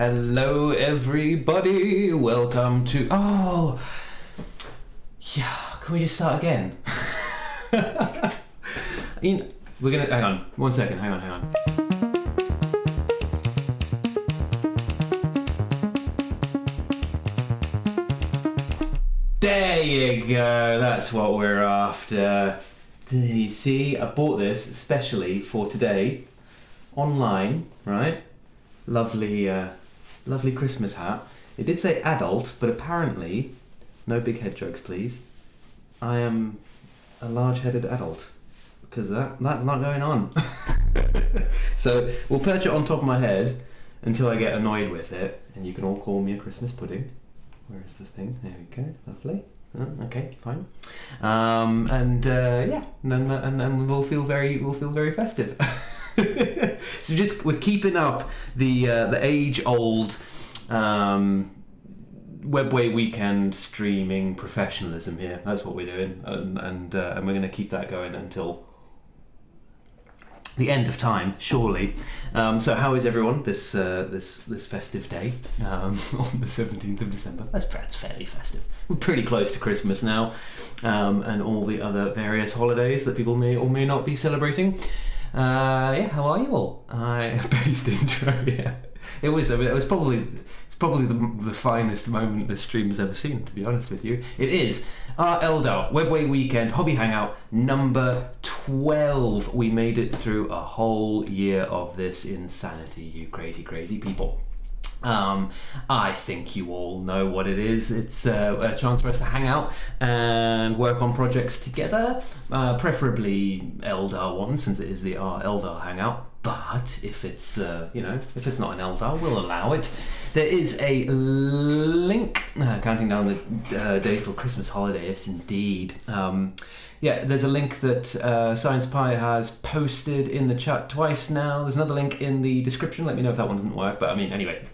Hello, everybody. Welcome to. Oh, yeah. Can we just start again? We're gonna hang on. 1 second. Hang on. There you go. That's what we're after. You see, I bought this especially for today, online. Right? Lovely Christmas hat. It did say adult, but apparently, no big head jokes, please. I am a large-headed adult, because that's not going on. So we'll perch it on top of my head until I get annoyed with it, and you can all call me a Christmas pudding. Where is the thing? There we go. Lovely. Okay, fine. And then we'll feel very festive. So we're keeping up the age-old Webway weekend streaming professionalism here. That's what we're doing, and we're going to keep that going until the end of time, surely. So how is everyone this festive day on the 17th of December? That's fairly festive. We're pretty close to Christmas now, and all the other various holidays that people may or may not be celebrating. How are you all? Based intro, yeah. It was probably the finest moment this stream has ever seen, to be honest with you. It is our Eldar Webway Weekend Hobby Hangout number 12. We made it through a whole year of this insanity, you crazy people. I think you all know what it is. It's a chance for us to hang out and work on projects together, preferably Eldar ones, since it is the Eldar Hangout. But if it's not an Eldar, we'll allow it. There is a link counting down the days till Christmas holiday. Yes, indeed. There's a link that Science Pie has posted in the chat twice now. There's another link in the description. Let me know if that one doesn't work. But I mean, anyway,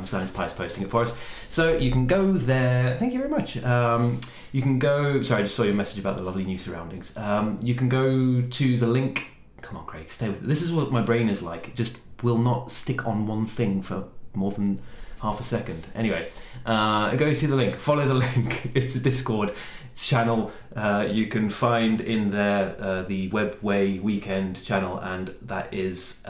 Science Pie is posting it for us. So you can go there. Thank you very much. You can go... Sorry, I just saw your message about the lovely new surroundings. You can go to the link... Come on, Craig, stay with it. This is what my brain is like. It just will not stick on one thing for more than half a second. Anyway, go to the link. Follow the link. It's a Discord channel. You can find in there the Webway Weekend channel, and that is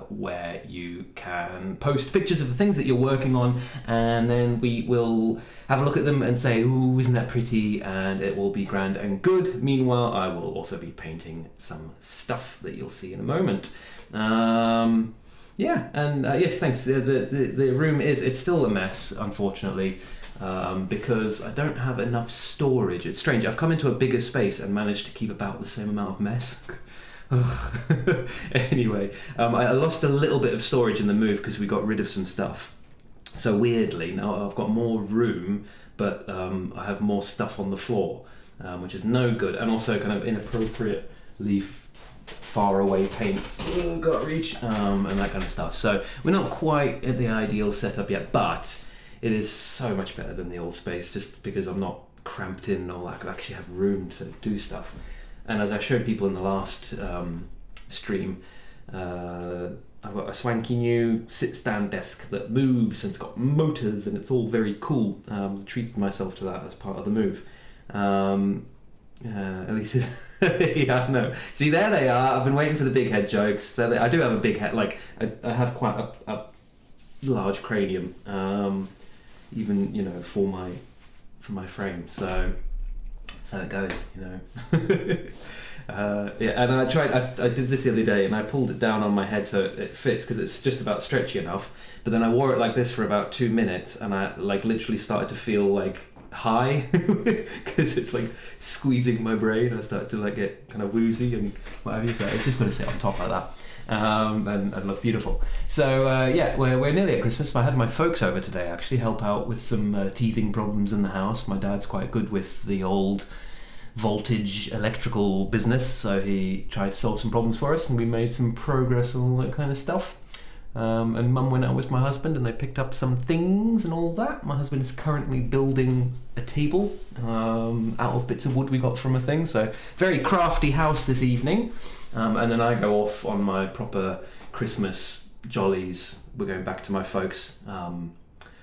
where you can post pictures of the things that you're working on, and then we will have a look at them and say, ooh, isn't that pretty? And it will be grand and good. Meanwhile, I will also be painting some stuff that you'll see in a moment. Yes, thanks. The room it's still a mess, unfortunately. Because I don't have enough storage. It's strange. I've come into a bigger space and managed to keep about the same amount of mess. Anyway, I lost a little bit of storage in the move because we got rid of some stuff. So weirdly, now I've got more room, but I have more stuff on the floor, which is no good, and also kind of inappropriately far away paints, got reach, and that kind of stuff. So we're not quite at the ideal setup yet, but it is so much better than the old space, just because I'm not cramped in and all that. I actually have room to do stuff. And as I showed people in the last stream, I've got a swanky new sit-stand desk that moves, and it's got motors, and it's all very cool. I treated myself to that as part of the move. At least it's... yeah, no. See, there they are. I've been waiting for the big head jokes. I do have a big head. Like, I have quite a large cranium. Even for my frame, so it goes, and I did this the other day, and I pulled it down on my head so it fits, because it's just about stretchy enough. But then I wore it like this for about 2 minutes, and I literally started to feel like high because it's like squeezing my brain. I started to get kind of woozy and what have you. So it's just going to sit on top like that. And look beautiful. So we're nearly at Christmas. I had my folks over today, actually, help out with some teething problems in the house. My dad's quite good with the old voltage electrical business, so he tried to solve some problems for us, and we made some progress and all that kind of stuff. And Mum went out with my husband, and they picked up some things and all that. My husband is currently building a table out of bits of wood we got from a thing, so very crafty house this evening. And then I go off on my proper Christmas jollies. We're going back to my folks. I'm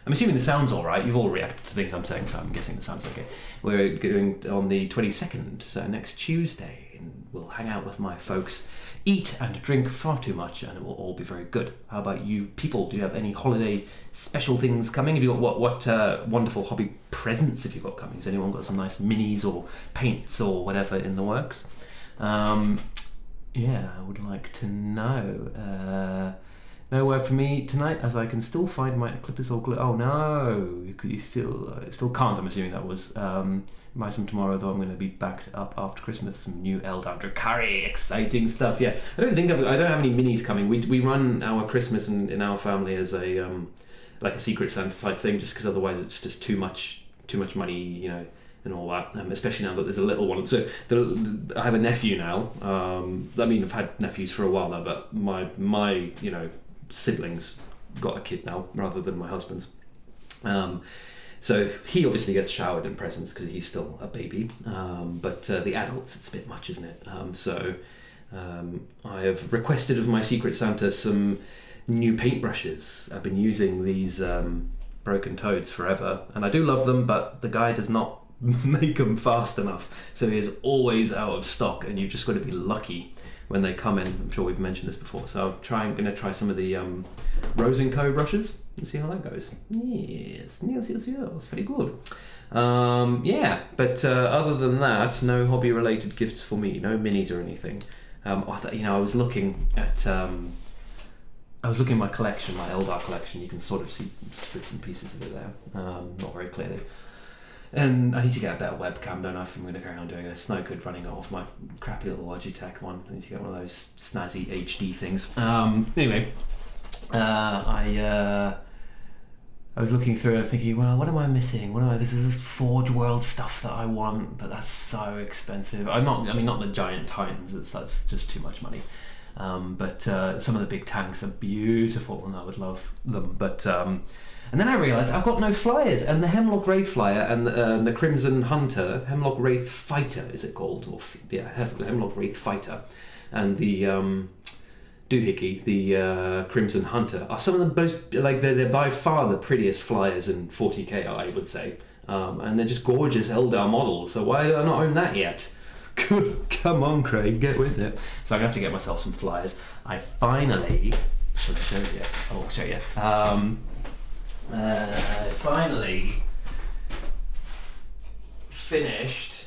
assuming the sound's all right. You've all reacted to things I'm saying, so I'm guessing the sound's okay. We're going on the 22nd, so next Tuesday, and we'll hang out with my folks, eat and drink far too much, and it will all be very good. How about you people? Do you have any holiday special things coming? Have you got what wonderful hobby presents have you got coming? Has anyone got some nice minis or paints or whatever in the works? Yeah, I would like to know. No work for me tonight, as I can still find my clippers all glue. Oh no, you still can't. I'm assuming that was mice from tomorrow. Though I'm going to be backed up after Christmas. Some new Eldar Drakari, exciting stuff. Yeah, I don't have any minis coming. We run our Christmas in our family as a like a Secret Santa type thing, just because otherwise it's just too much money, you know, and all that. Especially now that there's a little one. So I have a nephew now. I mean, I've had nephews for a while now, but my you know, siblings got a kid now rather than my husband's. So he obviously gets showered in presents because he's still a baby. But the adults, it's a bit much, isn't it? So I have requested of my Secret Santa some new paintbrushes. I've been using these Broken Toads forever, and I do love them, but the guy does not make them fast enough. So he is always out of stock, and you've just got to be lucky when they come in. I'm sure we've mentioned this before, so I'm going to try some of the Rose & Co brushes and see how that goes. Yes, very good. Yeah, but other than that, no hobby-related gifts for me, no minis or anything. I was looking at my collection, my Eldar collection. You can sort of see bits and pieces of it there, not very clearly. And I need to get a better webcam, don't I, if I'm going to carry on doing this. It's no good running off my crappy little Logitech one. I need to get one of those snazzy HD things. Anyway, I was looking through and I was thinking, well, what am I missing? This is this Forge World stuff that I want, but that's so expensive. Not the giant titans, that's just too much money. But some of the big tanks are beautiful and I would love them. But and then I realised I've got no flyers, and the Hemlock Wraith flyer and the Crimson Hunter, Hemlock Wraith Fighter is it called? Hemlock Wraith Fighter, and the Doohickey, the Crimson Hunter, are some of the most, like, they're by far the prettiest flyers in 40k, I would say. And they're just gorgeous Eldar models, so why do I not own that yet? Come on, Craig, get with it. So I'm going to have to get myself some flyers. I finally... Should I show you? Oh, I'll show you. Finally finished.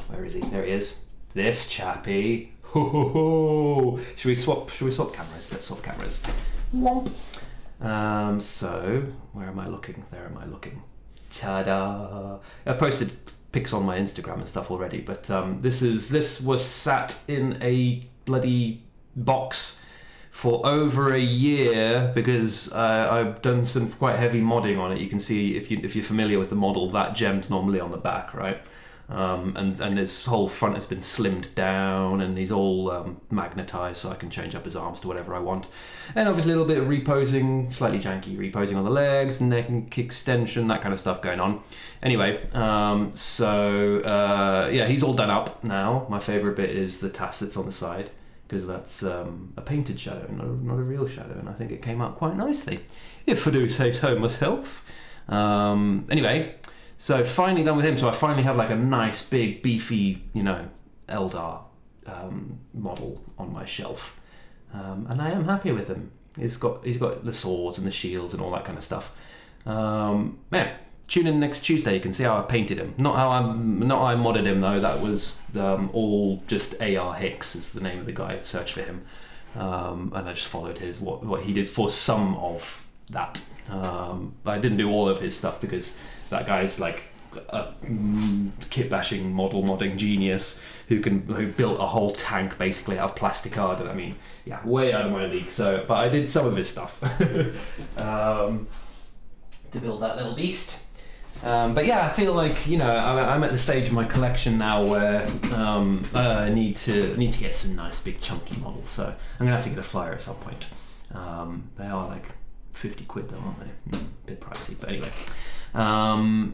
Where is he? There he is. This chappy. Should we swap cameras? Let's swap cameras. Womp. So where am I looking? There am I looking. Ta-da! I've posted pics on my Instagram and stuff already, but this was sat in a bloody box for over a year because I've done some quite heavy modding on it. You can see, if you're familiar with the model, that gem's normally on the back, right? And his whole front has been slimmed down, and he's all magnetized, so I can change up his arms to whatever I want. And obviously a little bit of reposing, slightly janky reposing on the legs, neck and kick extension, that kind of stuff going on. Anyway, yeah, he's all done up now. My favourite bit is the tassets on the side, because that's a painted shadow, not a real shadow, and I think it came out quite nicely, if I do say so myself. Anyway, so finally done with him. So I finally have like a nice big beefy, Eldar model on my shelf, and I am happy with him. He's got the swords and the shields and all that kind of stuff. Yeah, tune in next Tuesday. You can see how I painted him. Not how I modded him though. That was all just AR Hicks is the name of the guy. Search for him, and I just followed what he did for some of that. I didn't do all of his stuff because that guy's like a kit bashing model modding genius who built a whole tank basically out of plastic card. I mean, yeah, way out of my league. So, but I did some of his stuff to build that little beast. But yeah, I feel like I'm at the stage of my collection now where I need to get some nice big chunky models. So I'm gonna have to get a flyer at some point. They are like 50 quid though, aren't they? A bit pricey, but anyway.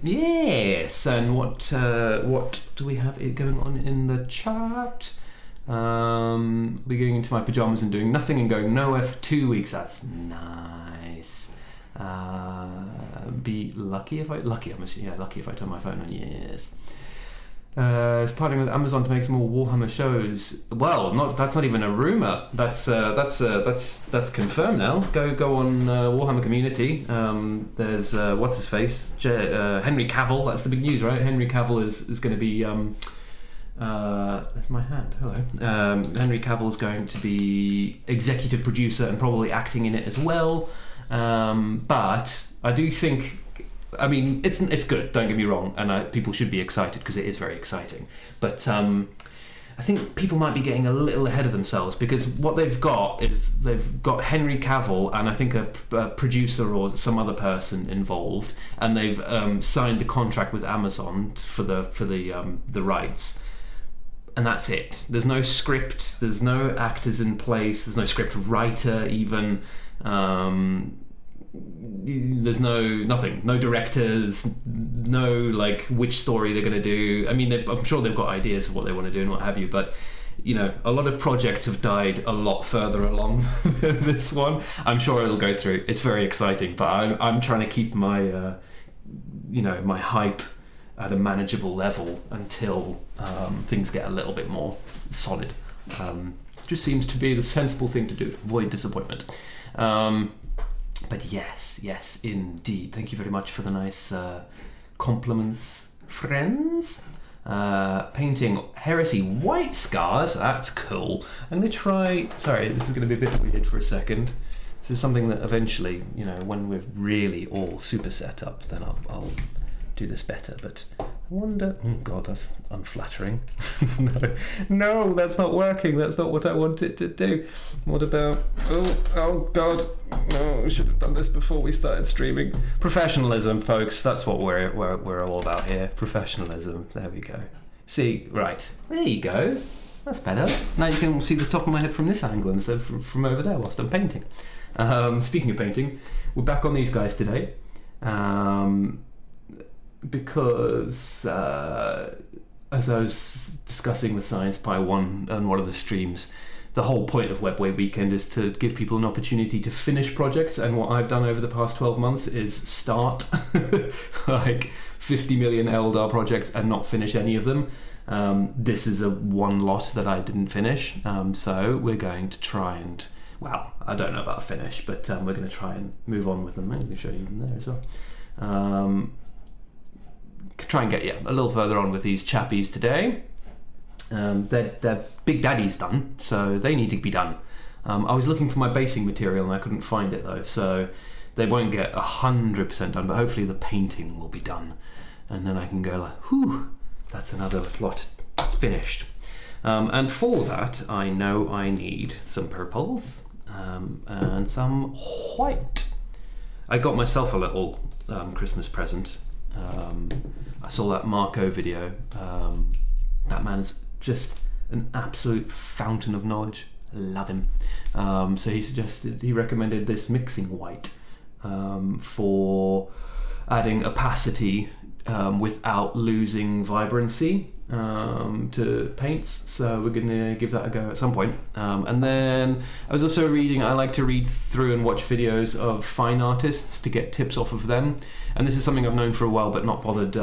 Yes, and what do we have going on in the chat? Be getting into my pajamas and doing nothing and going nowhere for 2 weeks. That's nice. Be lucky if I turn my phone on. Yes. Is partnering with Amazon to make some more Warhammer shows. Well, that's not even a rumor. That's confirmed now. Go on Warhammer Community. There's what's his face, Henry Cavill. That's the big news, right? Henry Cavill is going to be. There's my hand. Hello. Henry Cavill is going to be executive producer and probably acting in it as well. But I do think. I mean, it's good. Don't get me wrong, and people should be excited because it is very exciting. But I think people might be getting a little ahead of themselves because what they've got is they've got Henry Cavill and I think a producer or some other person involved, and they've signed the contract with Amazon for the rights, and that's it. There's no script. There's no actors in place. There's no script writer even. There's nothing, no directors, no like which story they're going to do. I mean, I'm sure they've got ideas of what they want to do and what have you, but you know, a lot of projects have died a lot further along than this one. I'm sure it'll go through. It's very exciting, but I'm trying to keep my my hype at a manageable level until things get a little bit more solid. Just seems to be the sensible thing to do to avoid disappointment. But yes, indeed. Thank you very much for the nice compliments, friends. Painting Heresy White Scars. That's cool. I'm going to try... Sorry, this is going to be a bit weird for a second. This is something that eventually, when we're really all super set up, then I'll do this better. But I wonder... Oh, God, that's unflattering. No, that's not working. That's not what I want it to do. What about... Oh, God. No, we should have done this before we started streaming. Professionalism, folks. That's what we're all about here. Professionalism. There we go. See, right. There you go. That's better. Now you can see the top of my head from this angle instead of from over there whilst I'm painting. Speaking of painting, we're back on these guys today. Because as I was discussing with Science Pie 1 on one of the streams, the whole point of Webway Weekend is to give people an opportunity to finish projects, and what I've done over the past 12 months is start like 50 million Eldar projects and not finish any of them. This is a one lot that I didn't finish, so we're going to try and, well, I don't know about finish, but we're going to try and move on with them. I'm going to show you them there as well. Try and get a little further on with these chappies today. Their Big Daddy's done, so they need to be done. I was looking for my basing material and I couldn't find it though, so they won't get 100% done, but hopefully the painting will be done, and then I can go like, whew, that's another lot finished. And for that, I know I need some purples and some white. I got myself a little Christmas present. I saw that Marco video. That man is just an absolute fountain of knowledge. I love him. So he recommended this mixing white for adding opacity without losing vibrancy to paints. So we're gonna give that a go at some point. And then I was also reading, I like to read through and watch videos of fine artists to get tips off of them. And this is something I've known for a while but not bothered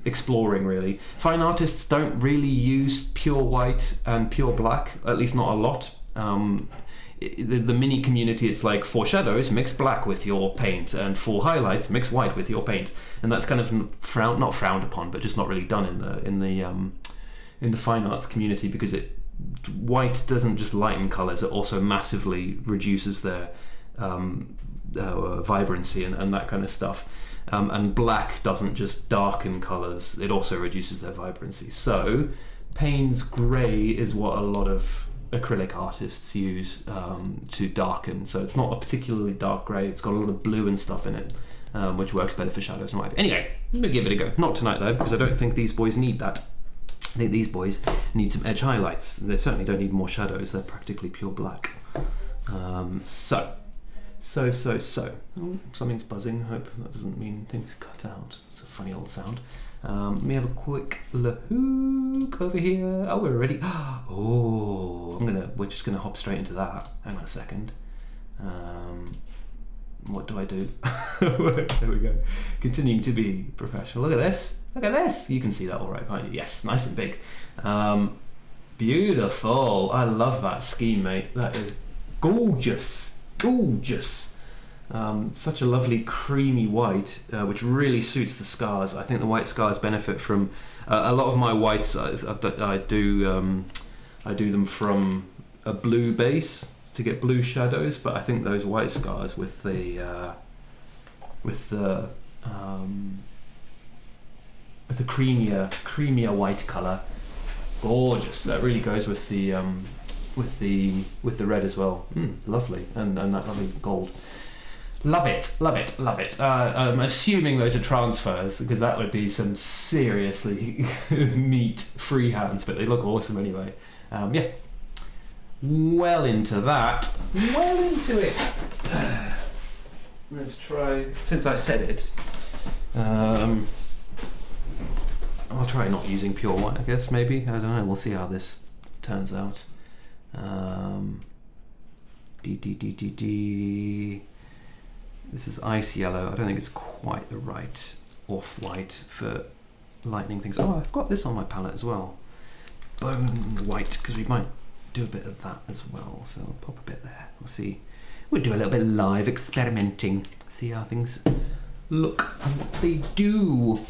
exploring really. Fine artists don't really use pure white and pure black, at least not a lot. The mini community, it's like for shadows mix black with your paint, and for highlights mix white with your paint, and that's kind of not frowned upon, but just not really done in the fine arts community, because white doesn't just lighten colors, it also massively reduces their vibrancy and that kind of stuff. And black doesn't just darken colors, it also reduces their vibrancy. So Payne's grey is what a lot of acrylic artists use to darken. So it's not a particularly dark grey, it's got a lot of blue and stuff in it, which works better for shadows and what have you. Anyway, I'm going to give it a go. Not tonight though, because I don't think these boys need that. I think these boys need some edge highlights. They certainly don't need more shadows, they're practically pure black. So. Oh, something's buzzing. I hope that doesn't mean things cut out. It's a funny old sound. Let me have a quick look over here. Oh, we're ready. Oh, we're just gonna hop straight into that. Hang on a second. What do I do? There we go. Continuing to be professional. Look at this. Look at this. You can see that all right, can't you? Yes, nice and big. Beautiful. I love that scheme, mate. That is gorgeous. Gorgeous. Such a lovely creamy white, which really suits the scars. I think the white scars benefit from a lot of my whites. I do them from a blue base to get blue shadows, but I think those white scars with the creamier white color, gorgeous. That really goes with the red as well. Lovely, and that lovely gold. Love it, love it, love it. I'm assuming those are transfers, because that would be some seriously neat freehands, but they look awesome anyway. Yeah. Well into that. Well into it. Let's try, since I said it, I'll try not using pure white, I guess, maybe. I don't know, we'll see how this turns out. This is ice yellow. I don't think it's quite the right off-white for lightening things. Oh, I've got this on my palette as well. Bone white, because we might do a bit of that as well. So I'll pop a bit there. We'll see. We'll do a little bit of live experimenting. See how things look and what they do.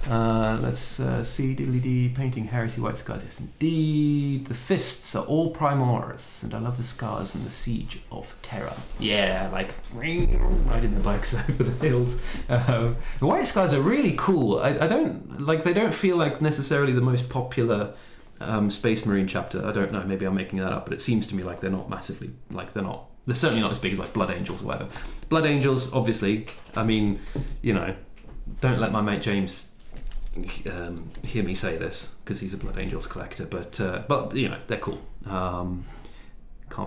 Let's see, diddly-dee, painting heresy white scars. Yes, indeed. The fists are all primorous, and I love the scars and the siege of terror. Yeah, like riding the bikes over the hills. The white scars are really cool. I don't like. They don't feel like necessarily the most popular Space Marine chapter. I don't know. Maybe I'm making that up, but it seems to me like they're not massively. Like they're certainly not as big as like Blood Angels or whatever. Blood Angels, obviously. I mean, you know, don't let my mate James hear me say this, because he's a Blood Angels collector. But you know, they're cool. Can't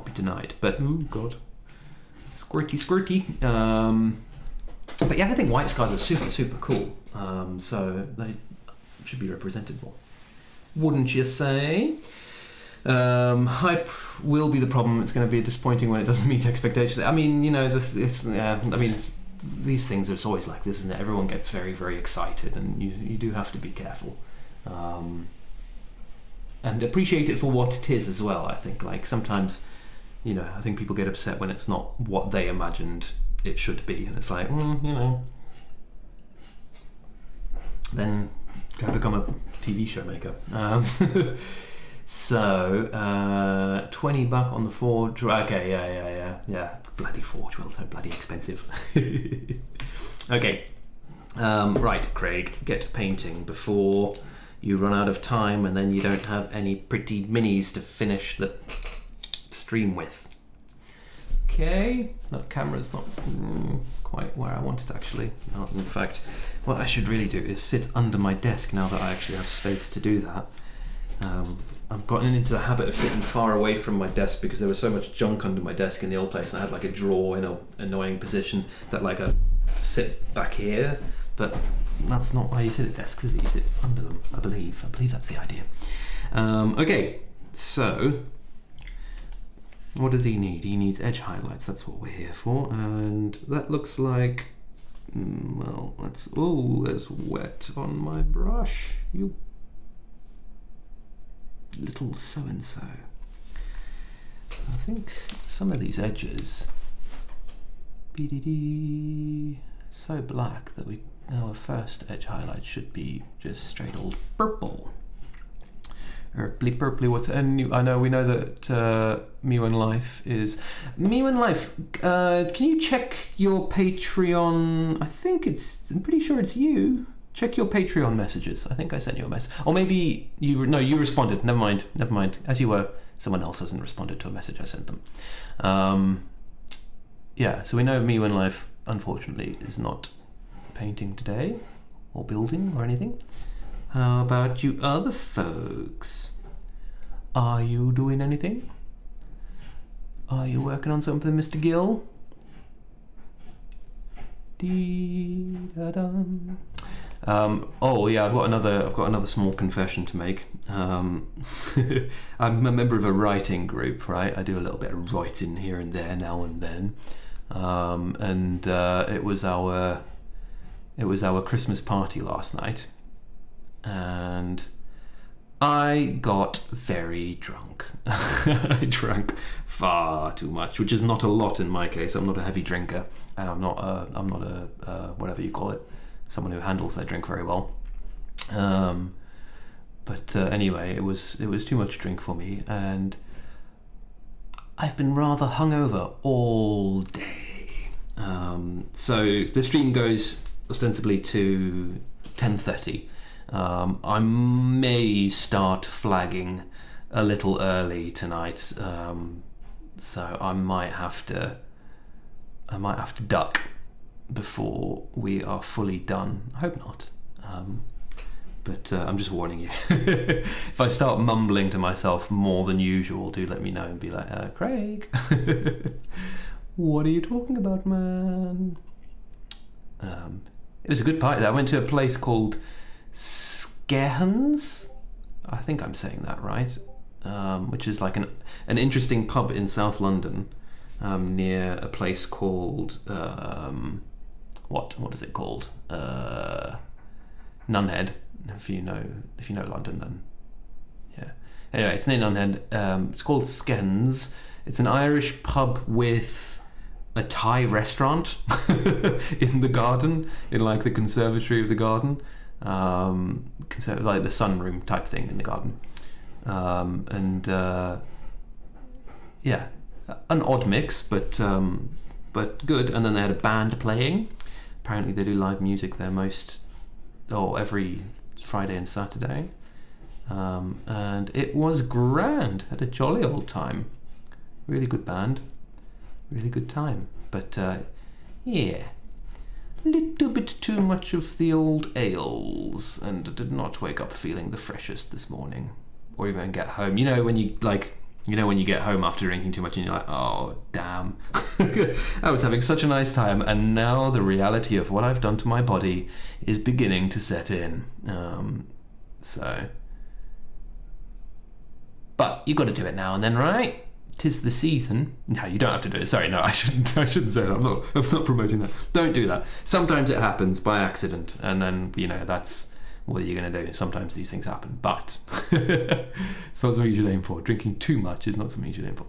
be denied. But oh god, squirty. But yeah, I think white scars are super cool. So they should be represented more, wouldn't you say? Hype will be the problem. It's going to be disappointing when it doesn't meet expectations. I mean, you know, these things are always like this, isn't it? Everyone gets very, very excited, and you do have to be careful and appreciate it for what it is as well. I think, like, sometimes, you know, I think people get upset when it's not what they imagined it should be, and it's like, you know, then go become a TV show maker. So, $20 on the Forge. Okay, yeah. Bloody Forge, well, so bloody expensive. Okay, right, Craig, get painting before you run out of time, and then you don't have any pretty minis to finish the stream with. Okay, that camera's not quite where I want it actually. No, in fact, what I should really do is sit under my desk now that I actually have space to do that. I've gotten into the habit of sitting far away from my desk because there was so much junk under my desk in the old place, and I had like a drawer in an annoying position that like I sit back here, but that's not how you sit at desks, is it? You sit under them, I believe that's the idea. Okay, so what does he need? He needs edge highlights, that's what we're here for, and that looks like, well, there's wet on my brush, you little so-and-so. I think some of these edges so black that we know our first edge highlight should be just straight old purple. Purpley, what's it? And I know we know that Mew and Life is Mew and Life. Can you check your Patreon? I'm pretty sure it's you. Check your Patreon messages. I think I sent you a message. Or maybe you responded. Never mind. As you were, someone else hasn't responded to a message I sent them. Yeah, so we know Mew and Life, unfortunately, is not painting today, or building, or anything. How about you other folks? Are you doing anything? Are you working on something, Mr. Gill? Dee-da-dum. Oh yeah, I've got another small confession to make. I'm a member of a writing group, right? I do a little bit of writing here and there now and then, and it was our Christmas party last night, and I got very drunk. I drank far too much, which is not a lot in my case. I'm not a heavy drinker, and I'm not a whatever you call it, someone who handles their drink very well. But anyway, it was too much drink for me, and I've been rather hungover all day. So the stream goes ostensibly to 10:30. I may start flagging a little early tonight, so I might have to duck before we are fully done. I hope not, but I'm just warning you. If I start mumbling to myself more than usual, do let me know and be like, Craig, what are you talking about, man? It was a good party. I went to a place called Skehans, I think I'm saying that right, which is like an interesting pub in South London, near a place called what is it called? Nunhead. If you know London, then yeah. Anyway, it's near Nunhead. It's called Skehans. It's an Irish pub with a Thai restaurant in the garden, in like the conservatory of the garden. Like the sunroom type thing in the garden, yeah, an odd mix, but good. And then they had a band playing. Apparently they do live music there every Friday and Saturday, and it was grand. Had a jolly old time. Really good band, really good time. But yeah, little bit too much of the old ales, and I did not wake up feeling the freshest this morning, or even get home. When you get home after drinking too much and you're like, oh damn, I was having such a nice time, and now the reality of what I've done to my body is beginning to set in. But you got to do it now and then, right? 'Tis the season. No, you don't have to do it. Sorry, no, I shouldn't say that. I'm not promoting that. Don't do that. Sometimes it happens by accident, and then that's what are you going to do? Sometimes these things happen, but it's not something you should aim for. Drinking too much is not something you should aim for.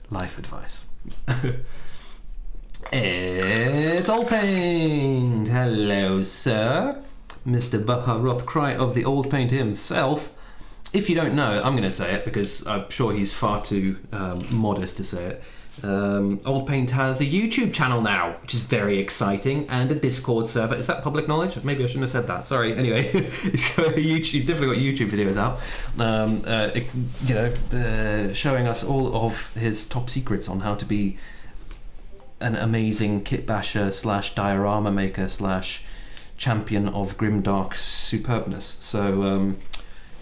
Life advice. It's Old Paint. Hello, sir, Mr. Baha Rothcry of the Old Paint himself. If you don't know, I'm going to say it because I'm sure he's far too modest to say it. Old Paint has a YouTube channel now, which is very exciting, and a Discord server. Is that public knowledge? Maybe I shouldn't have said that. Sorry. Anyway, he's definitely got YouTube videos out, showing us all of his top secrets on how to be an amazing kit basher / diorama maker / champion of grimdark superbness. So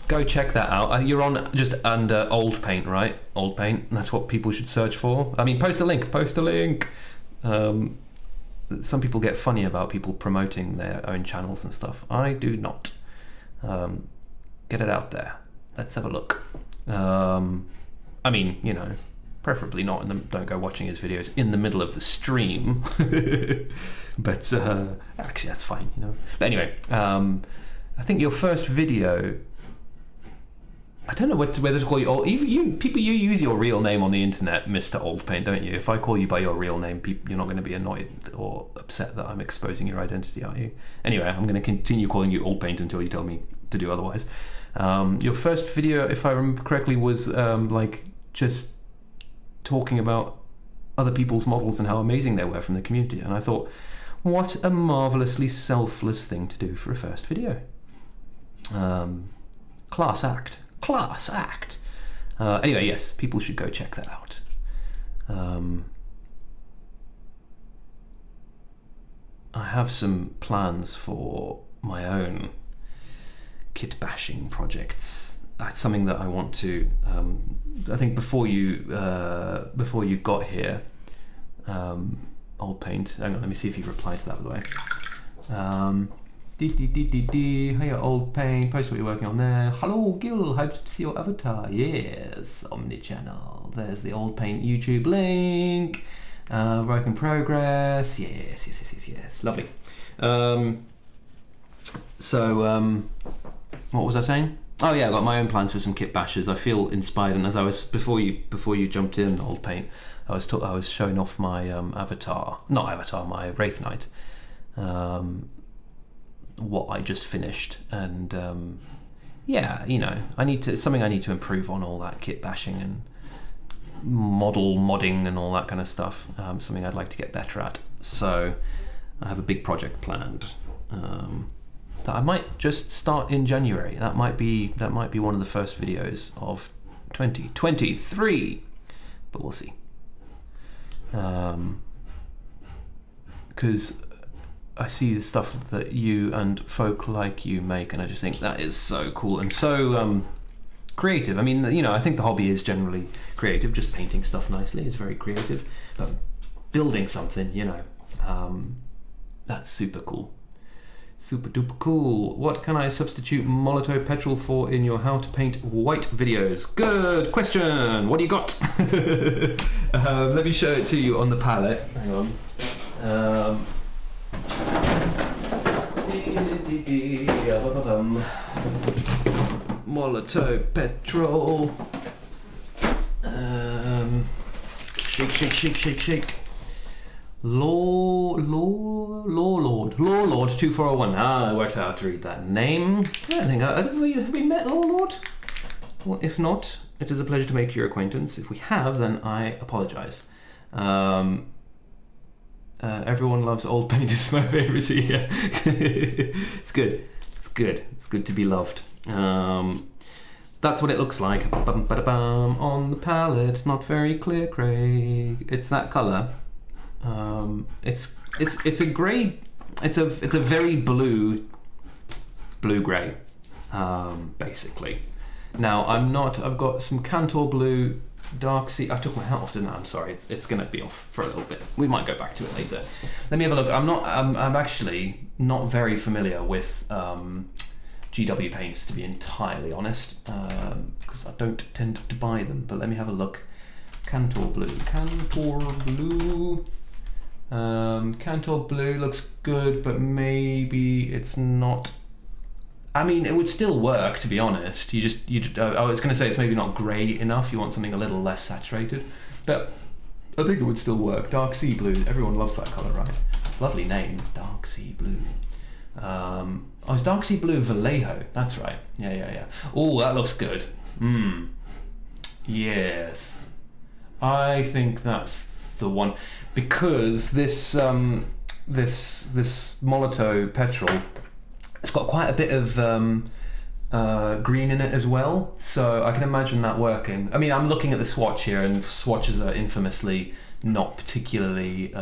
go check that out. You're on just under Old Paint, right? Old Paint. That's what people should search for. I mean, post a link. Some people get funny about people promoting their own channels and stuff. I do not. Get it out there. Let's have a look. I mean, preferably not. Don't go watching his videos in the middle of the stream. But actually, that's fine. But anyway, I think your first video. I don't know whether to call you. You use your real name on the internet, Mr. Old Paint, don't you? If I call you by your real name, you're not going to be annoyed or upset that I'm exposing your identity, are you? Anyway, I'm going to continue calling you Old Paint until you tell me to do otherwise. Your first video, if I remember correctly, was just talking about other people's models and how amazing they were from the community. And I thought, what a marvelously selfless thing to do for a first video. Class act. Anyway, yes, people should go check that out. I have some plans for my own kit bashing projects. That's something that I want to. I think before you got here, Old Paint. Hang on, let me see if you've replied to that, by the way. Hiya, Old Paint. Post what you're working on there. Hello, Gil. Hope to see your avatar. Yes, Omnichannel. There's the Old Paint YouTube link. Work in progress. Yes. Lovely. What was I saying? Oh yeah, I got my own plans for some kit bashes. I feel inspired, and as I was before you jumped in, Old Paint, I was showing off my my Wraith Knight, what I just finished, and it's something I need to improve on, all that kit bashing and modding and all that kind of stuff. Something I'd like to get better at. So I have a big project planned. That I might just start in January. That might be one of the first videos of 2023, but we'll see. Because I see the stuff that you and folk like you make, and I just think that is so cool and so creative. I mean, I think the hobby is generally creative. Just painting stuff nicely is very creative, but building something, that's super cool. Super duper cool. What can I substitute Molotov petrol for in your how to paint white videos? Good question. What do you got? Let me show it to you on the palette. Hang on. Molotov petrol. Shake. Lord 2401. I worked out how to read that name. I don't know. Have we met Lord? Well, if not, it is a pleasure to make your acquaintance. If we have, then I apologize. Everyone loves Old Paint. Is my favorite here. It's good. It's good to be loved. That's what it looks like. On the palette. Not very clear, Craig. It's that color. It's a grey. It's a very blue grey, basically. Now I've got some Cantor blue, dark sea. I took my hat off, didn't I? I'm sorry. It's gonna be off for a little bit. We might go back to it later. Let me have a look. I'm actually not very familiar with GW paints, to be entirely honest, because I don't tend to buy them. But let me have a look. Cantor blue. Cantor blue looks good, but maybe it's not. I mean, it would still work, to be honest. I was going to say it's maybe not grey enough. You want something a little less saturated, but I think it would still work. Dark sea blue. Everyone loves that colour, right? Lovely name, dark sea blue. It's dark sea blue Vallejo. That's right. Yeah. Oh, that looks good. Yes, I think that's the one. Because this Molotov petrol, it's got quite a bit of green in it as well, so I can imagine that working. I mean, I'm looking at the swatch here, and swatches are infamously not particularly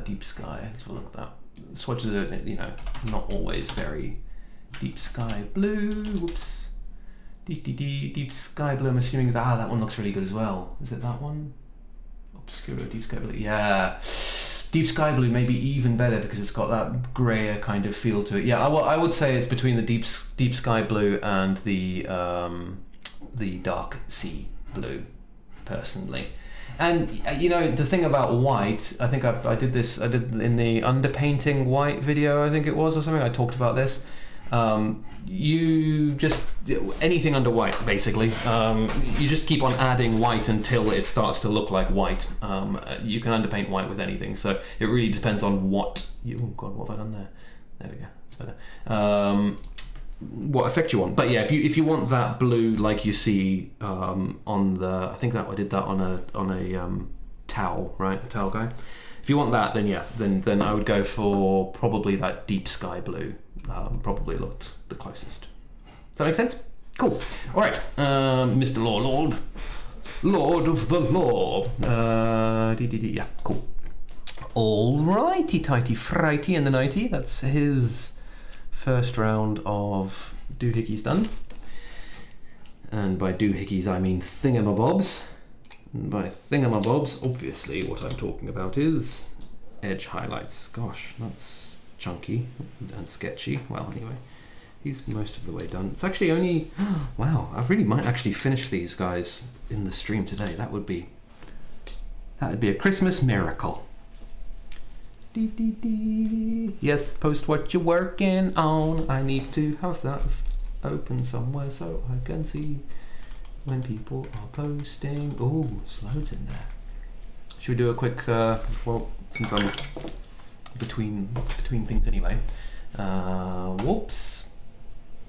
deep sky. Let's have a look at that. Swatches are, not always very deep sky blue. Whoops. Deep sky blue. I'm assuming that one looks really good as well. Is it that one? Obscura deep sky blue. Yeah, deep sky blue may be even better because it's got that grayer kind of feel to it. Yeah, I would say it's between the deep sky blue and the dark sea blue, personally. And the thing about white, I think I did in the underpainting white video, I think it was, or something. I talked about this. You just anything under white, basically. You just keep on adding white until it starts to look like white. You can underpaint white with anything, so it really depends on what you. Oh God, what have I done there? There we go. That's better. What effect you want? But yeah, if you want that blue like you see on the, I think that I did that on a towel, right? A towel guy. If you want that, then yeah, then I would go for probably that deep sky blue. Probably looked the closest. Does that make sense? Cool. All right, Mr. Lord of the Law. Yeah, cool. All righty, tighty, frighty, and the nighty. That's his first round of doohickeys done. And by doohickeys, I mean thingamabobs. And by thingamabobs, obviously, what I'm talking about is edge highlights. Gosh, that's chunky and sketchy. Well, anyway, he's most of the way done. It's actually only, wow, I really might actually finish these guys in the stream today. That would be a Christmas miracle. Dee, dee, dee. Yes, post what you're working on. I need to have that open somewhere so I can see when people are posting. Oh, there's loads in there. Should we do a quick, well, since I'm between things anyway. Whoops.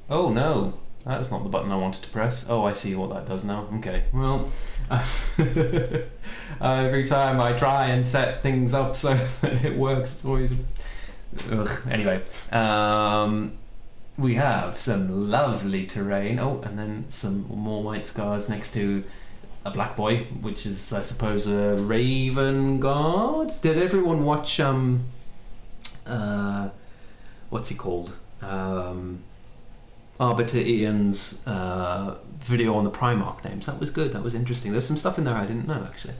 Oh no, that's not the button I wanted to press. Oh, I see what that does now. Okay, well, every time I try and set things up so that it works, it's always... Ugh. Anyway, we have some lovely terrain. Oh, and then some more white scars next to a black boy, which is, I suppose, a raven guard. Did everyone watch what's he called? Arbiter Ian's video on the Primarch names. That was good. That was interesting. There's some stuff in there I didn't know actually.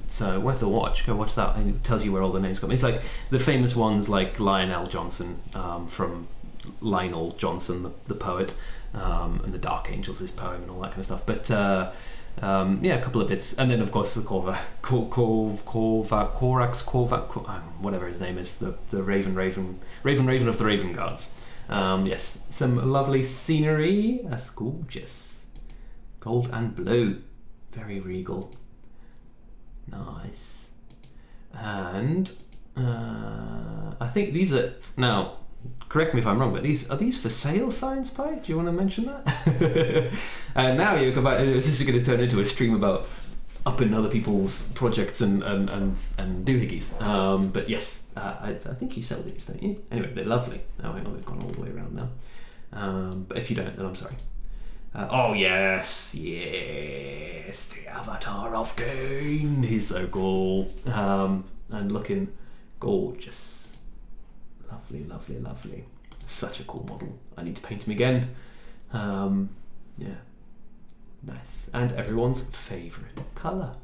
So worth a watch. Go watch that. It tells you where all the names come. It's like the famous ones like Lionel Johnson from Lionel Johnson, the poet, and the Dark Angels, his poem, and all that kind of stuff. But yeah, a couple of bits, and then of course the whatever his name is, the Raven of the Raven Guards. Yes, some lovely scenery. That's gorgeous. Gold and blue, very regal. Nice. And I think these are now. Correct me if I'm wrong, but are these for sale signs, Pi? Do you want to mention that? And now you come back. This is going to turn into a stream about upping other people's projects and doohickeys. But yes, I think you sell these, don't you? Anyway, they're lovely. Oh, hang on, we've gone all the way around now. But if you don't, then I'm sorry. Oh yes, the Avatar of Gain. He's so cool and looking gorgeous. Lovely, lovely, lovely. Such a cool model. I need to paint him again. Yeah, nice. And everyone's favourite colour.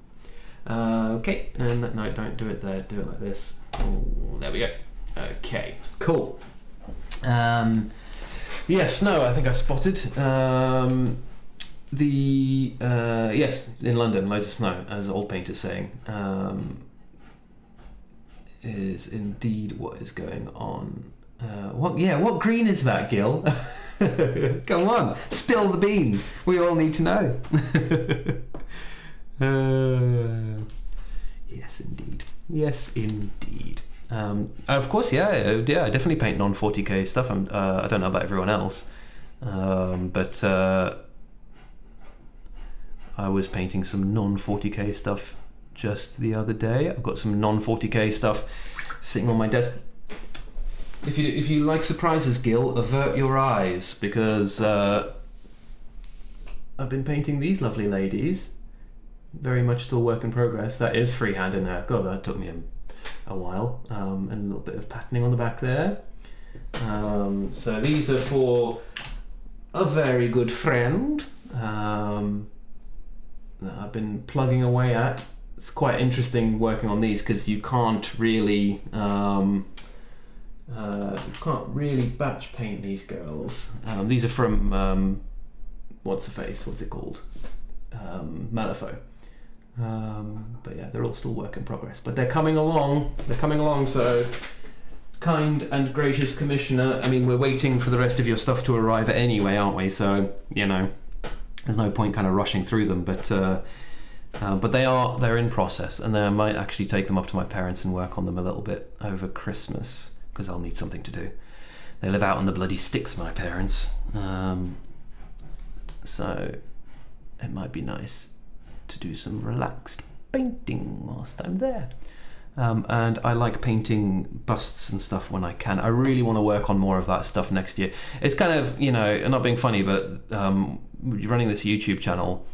Okay, and no, don't do it there. Do it like this. Oh, there we go. Okay, cool. Yes, no, I think I spotted yes, in London, loads of snow, as old painters saying. Is indeed what is going on. What green is that, Gil? Come on, spill the beans. We all need to know. Yes, indeed. Yes, indeed. Of course, I definitely paint non-40k stuff. I don't know about everyone else, but I was painting some non-40k stuff just the other day. I've got some non-40k stuff sitting on my desk. If you like surprises, Gil, avert your eyes, because I've been painting these lovely ladies. Very much still work in progress. That is freehand in there. God, that took me a while. And a little bit of patterning on the back there. So these are for a very good friend that I've been plugging away at. It's quite interesting working on these because you can't really batch paint these girls. These are from what's it called? Malifaux. But yeah, they're all still work in progress. But they're coming along. So kind and gracious commissioner. I mean, we're waiting for the rest of your stuff to arrive anyway, aren't we? So there's no point kind of rushing through them. But they're in process, and I might actually take them up to my parents and work on them a little bit over Christmas, because I'll need something to do. They live out on the bloody sticks, my parents. So it might be nice to do some relaxed painting whilst I'm there. And I like painting busts and stuff when I can. I really want to work on more of that stuff next year. It's kind of, not being funny, but running this YouTube channel,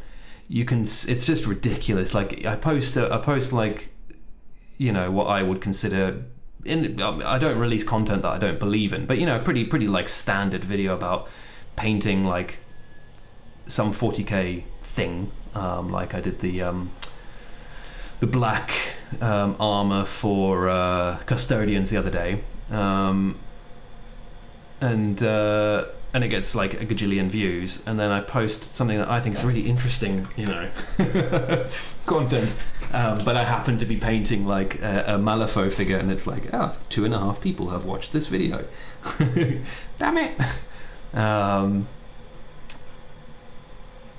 it's just ridiculous. Like I post like, what I would consider I don't release content that I don't believe in, but pretty like standard video about painting like some 40k thing. Like I did the black armor for custodians the other day, and it gets like a gajillion views, and then I post something that I think is really interesting, content, but I happen to be painting like a Malifaux figure, and it's like 2.5 people have watched this video. Damn it.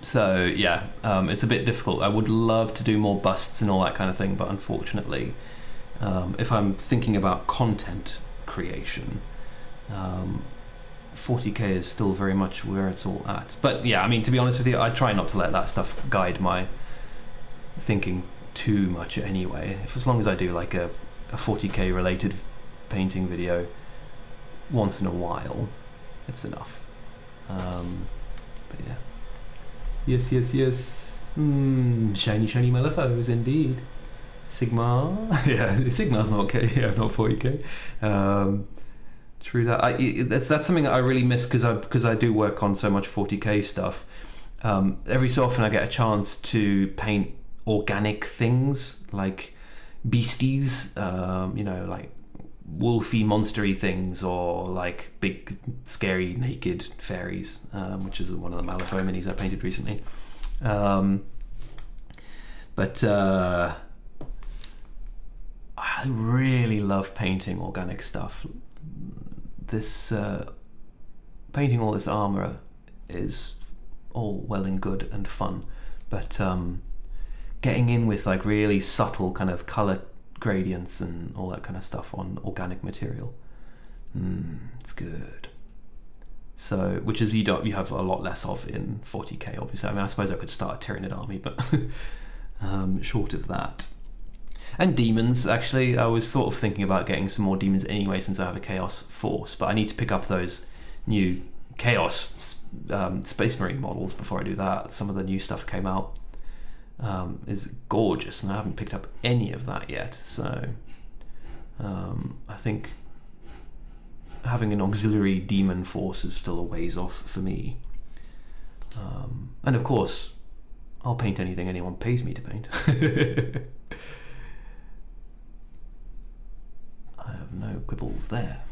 So yeah, it's a bit difficult. I would love to do more busts and all that kind of thing, but unfortunately, if I'm thinking about content creation, 40k is still very much where it's all at. But yeah, I mean, to be honest with you, I try not to let that stuff guide my thinking too much anyway. As long as I do like a 40k related painting video once in a while, it's enough. But yeah. Yes. Shiny Malifaux, indeed. Sigma. Yeah, Sigma's not okay. Yeah, not 40k. True that. That's something that I really miss because I do work on so much 40k stuff. Every so often I get a chance to paint organic things like beasties, like wolfy, monstery things, or like big, scary, naked fairies, which is one of the Malifaux minis I painted recently. But I really love painting organic stuff. This painting all this armor is all well and good and fun, but getting in with like really subtle kind of color gradients and all that kind of stuff on organic material, it's good. So, which is you have a lot less of in 40k, obviously. I mean, I suppose I could start a Tyranid army, but short of that. And demons, actually, I was sort of thinking about getting some more demons anyway, since I have a Chaos Force, but I need to pick up those new Chaos Space Marine models before I do that. Some of the new stuff came out. Is gorgeous, and I haven't picked up any of that yet, so I think having an auxiliary demon force is still a ways off for me. And of course, I'll paint anything anyone pays me to paint. I have no quibbles there.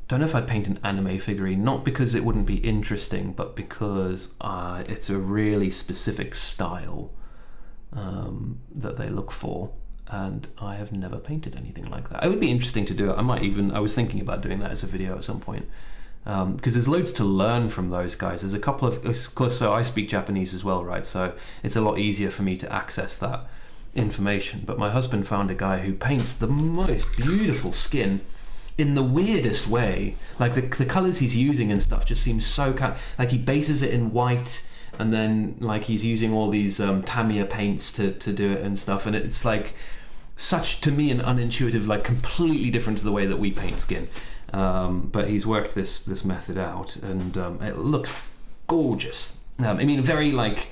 Don't know if I'd paint an anime figurine, not because it wouldn't be interesting, but because it's a really specific style that they look for, and I have never painted anything like that. It would be interesting to do it. I was thinking about doing that as a video at some point, because there's loads to learn from those guys. There's a couple of course, so I speak Japanese as well, right? So it's a lot easier for me to access that information. But my husband found a guy who paints the most beautiful skin in the weirdest way. Like the colors he's using and stuff just seems so like he bases it in white, and then like he's using all these Tamiya paints to do it and stuff, and it's like such, to me, an unintuitive, like completely different to the way that we paint skin. But he's worked this method out, and it looks gorgeous. I mean, very like,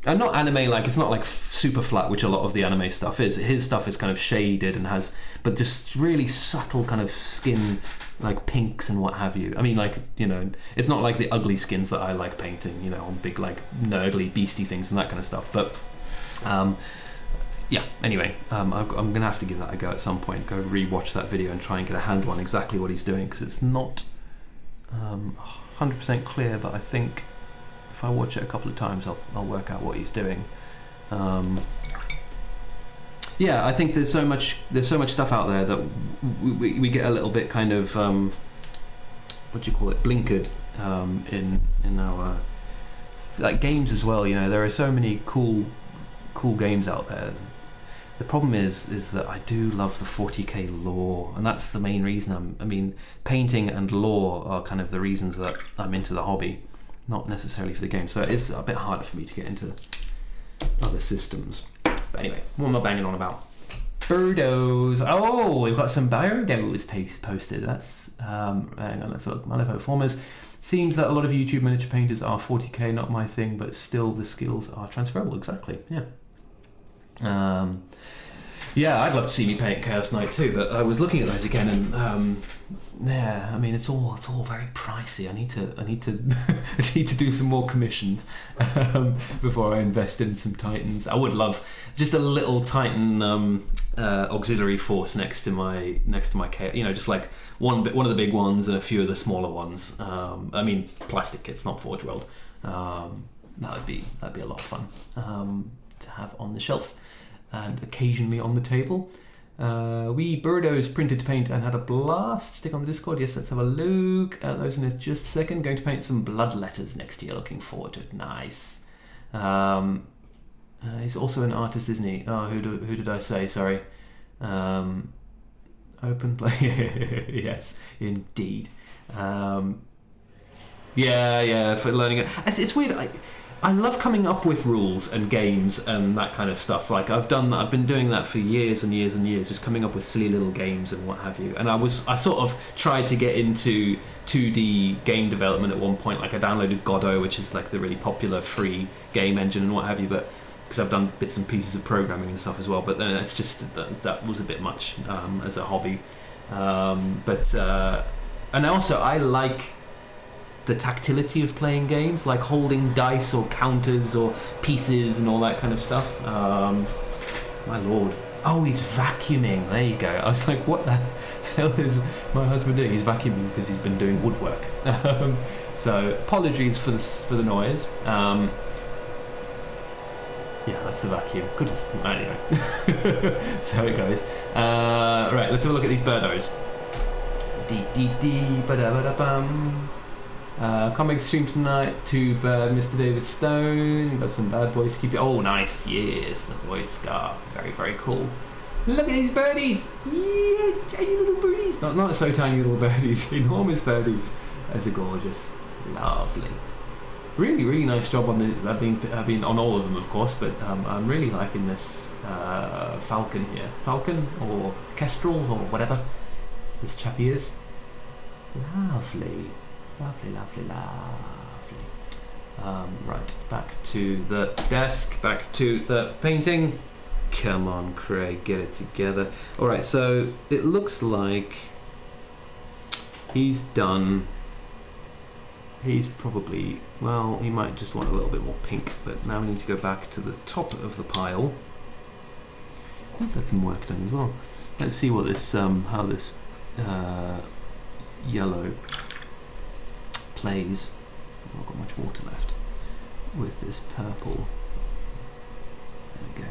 and not anime, like it's not like super flat, which a lot of the anime stuff is. His stuff is kind of shaded and has, but just really subtle kind of skin, like pinks and what have you. I mean, like, it's not like the ugly skins that I like painting, on big like nerdly beastie things and that kind of stuff. But yeah, anyway, I'm gonna have to give that a go at some point. Go re-watch that video and try and get a handle on exactly what he's doing, because it's not 100% clear, but I think if I watch it a couple of times, I'll work out what he's doing. Yeah, I think there's so much stuff out there that we get a little bit kind of what do you call it, blinkered in our like games as well. There are so many cool games out there. The problem is that I do love the 40k lore, and that's the main reason painting and lore are kind of the reasons that I'm into the hobby, not necessarily for the game. So it is a bit harder for me to get into other systems. But anyway, what am I banging on about? Birdos. Oh, we've got some Birdos posted. That's hang on, let's look. Malifaux Formers. Seems that a lot of YouTube miniature painters are 40k, not my thing, but still the skills are transferable. Exactly, yeah. Yeah, I'd love to see me paint Chaos Knight too, but I was looking at those again, and yeah, I mean it's all very pricey. I need to I need to do some more commissions before I invest in some Titans. I would love just a little Titan auxiliary force next to my Chaos, just like one of the big ones and a few of the smaller ones. I mean plastic kits, not Forge World. That'd be a lot of fun to have on the shelf and occasionally on the table. We Birdos printed to paint and had a blast. Stick on the Discord. Yes, let's have a look at those in just a second. Going to paint some blood letters next year. Looking forward to it. Nice. He's also an artist, isn't he? Oh, who did I say? Sorry. Open play. Yes, indeed. Yeah, for learning it. It's weird. I love coming up with rules and games and that kind of stuff. Like I've been doing that for years and years and years, just coming up with silly little games and what have you. And I sort of tried to get into 2D game development at one point. Like I downloaded Godot, which is like the really popular free game engine and what have you, but because I've done bits and pieces of programming and stuff as well. But then it's just that was a bit much as a hobby. And also I like the tactility of playing games, like holding dice or counters or pieces and all that kind of stuff. My lord. Oh, he's vacuuming. There you go. I was like, what the hell is my husband doing? He's vacuuming because he's been doing woodwork. So apologies for the noise. Yeah, that's the vacuum. Good. Anyway. So it goes. Right, let's have a look at these birdos. Ba-da-ba-da-bum. Can't make the stream tonight. Too bad, Mr. David Stone. Got some bad boys to keep you. Oh, nice. Yes, the Void Scar. Very, very cool. Look at these birdies. Yeah, tiny little birdies. Not so tiny little birdies. Enormous birdies. Those are gorgeous. Lovely. Really, really nice job on this. I've been on all of them, of course, but I'm really liking this Falcon here. Falcon or Kestrel or whatever this chappy is. Lovely. Lovely. Right, back to the desk, back to the painting. Come on, Craig, get it together. Alright, so it looks like he's done. He's probably, well, he might just want a little bit more pink, but now we need to go back to the top of the pile. He's had some work done as well. Let's see what this, how this yellow plays. I've not got much water left with this purple. There we go.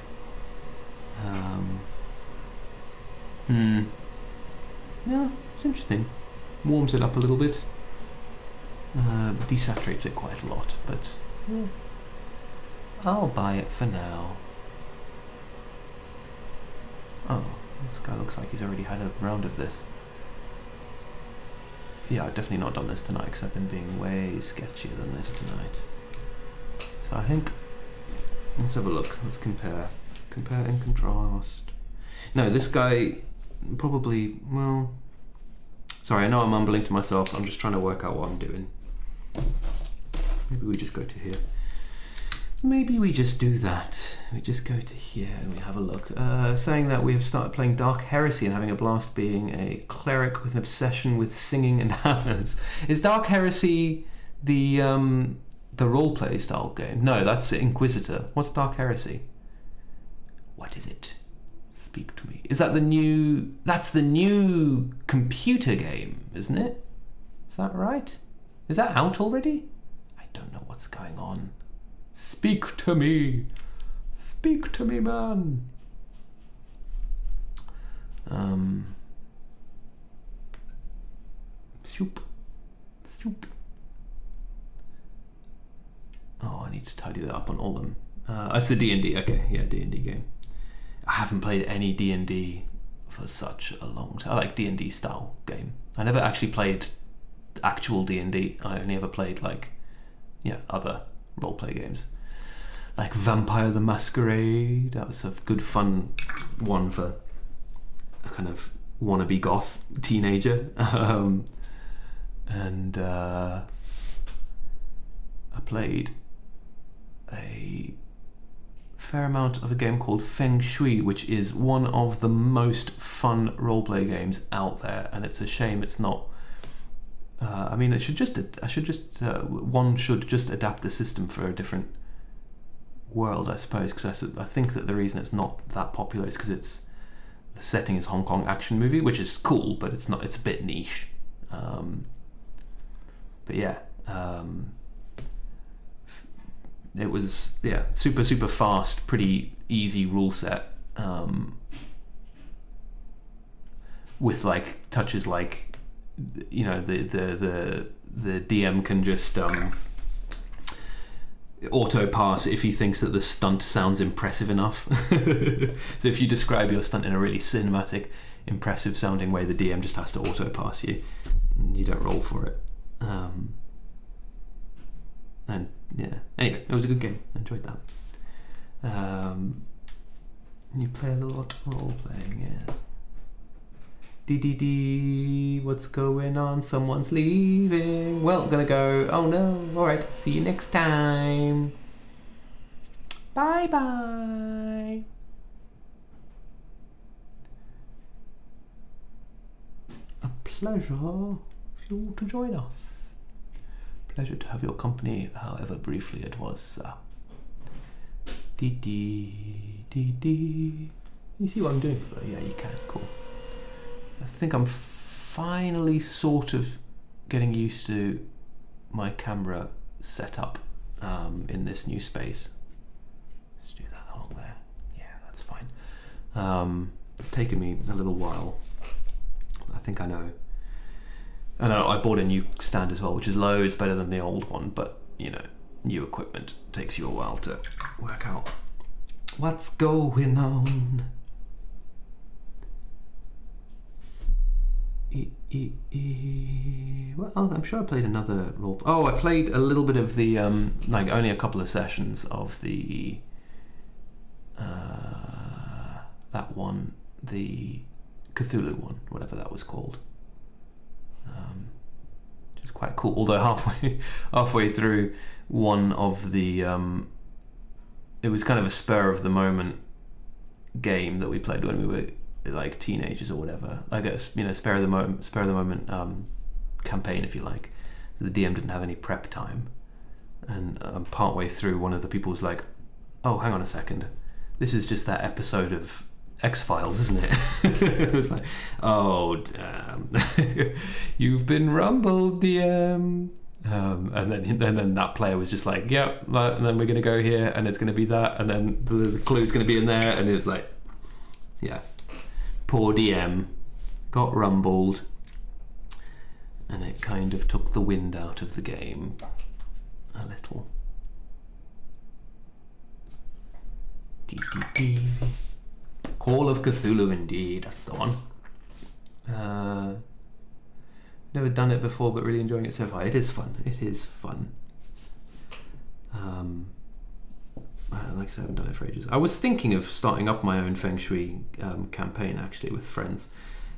Yeah, it's interesting. Warms it up a little bit. Desaturates it quite a lot, but yeah, I'll buy it for now. Oh, this guy looks like he's already had a round of this. Yeah, I've definitely not done this tonight because I've been being way sketchier than this tonight. So I think, let's have a look, let's compare and contrast. No, this guy probably, well, sorry, I know I'm mumbling to myself, I'm just trying to work out what I'm doing. Maybe we just go to here. Maybe we just do that. We just go to here and we have a look. Saying that we have started playing Dark Heresy and having a blast being a cleric with an obsession with singing and hammers. Is Dark Heresy the roleplay style game? No, that's Inquisitor. What's Dark Heresy? What is it? Speak to me. Is that the new... That's the new computer game, isn't it? Is that right? Is that out already? I don't know what's going on. Speak to me. Speak to me, man. Soup. Oh, I need to tidy that up on all of them. It's the D&D. Okay, yeah, D&D game. I haven't played any D&D for such a long time. I like D&D style game. I never actually played actual D&D. I only ever played other roleplay games. Like Vampire the Masquerade. That was a good fun one for a kind of wannabe goth teenager. And I played a fair amount of a game called Feng Shui, which is one of the most fun roleplay games out there, and it's a shame it's not. I mean, one should just adapt the system for a different world, I suppose, because I think that the reason it's not that popular is because the setting is Hong Kong action movie, which is cool, but it's a bit niche. But yeah, it was super fast, pretty easy rule set, with like touches like, you know, the DM can just auto pass if he thinks that the stunt sounds impressive enough. So if you describe your stunt in a really cinematic, impressive sounding way, the DM just has to auto pass you, and you don't roll for it. And yeah, anyway, it was a good game. I enjoyed that. You play a lot role playing, yes. What's going on? Someone's leaving. Well, gonna go. Oh no. Alright, see you next time. Bye bye. A pleasure for you to join us. Pleasure to have your company, however briefly it was, sir. You see what I'm doing? Yeah, you can. Cool. I think I'm finally sort of getting used to my camera setup in this new space. Let's do that along there. Yeah, that's fine. It's taken me a little while. I think I know. I bought a new stand as well, which is loads better than the old one, but you know, new equipment takes you a while to work out what's going on. Well, I'm sure I played another role. Oh, I played a little bit of the like only a couple of sessions of the that one, the Cthulhu one, whatever that was called, which is quite cool. Although halfway through one of the it was kind of a spur of the moment game that we played when we were like teenagers or whatever, like a, you know, spare of the moment campaign, if you like. So the DM didn't have any prep time, and partway through, one of the people was like, "Oh, hang on a second, this is just that episode of X-Files, isn't it?" It was like, "Oh damn, you've been rumbled, DM." And then that player was just like, "Yep," and then we're gonna go here, and it's gonna be that, and then the clue's gonna be in there, and it was like, yeah. Poor DM got rumbled, and it kind of took the wind out of the game a little. Call of Cthulhu, indeed, that's the one. Never done it before, but really enjoying it so far. It is fun. It is fun. Like I said, I haven't done it for ages. I was thinking of starting up my own Feng Shui campaign, actually, with friends.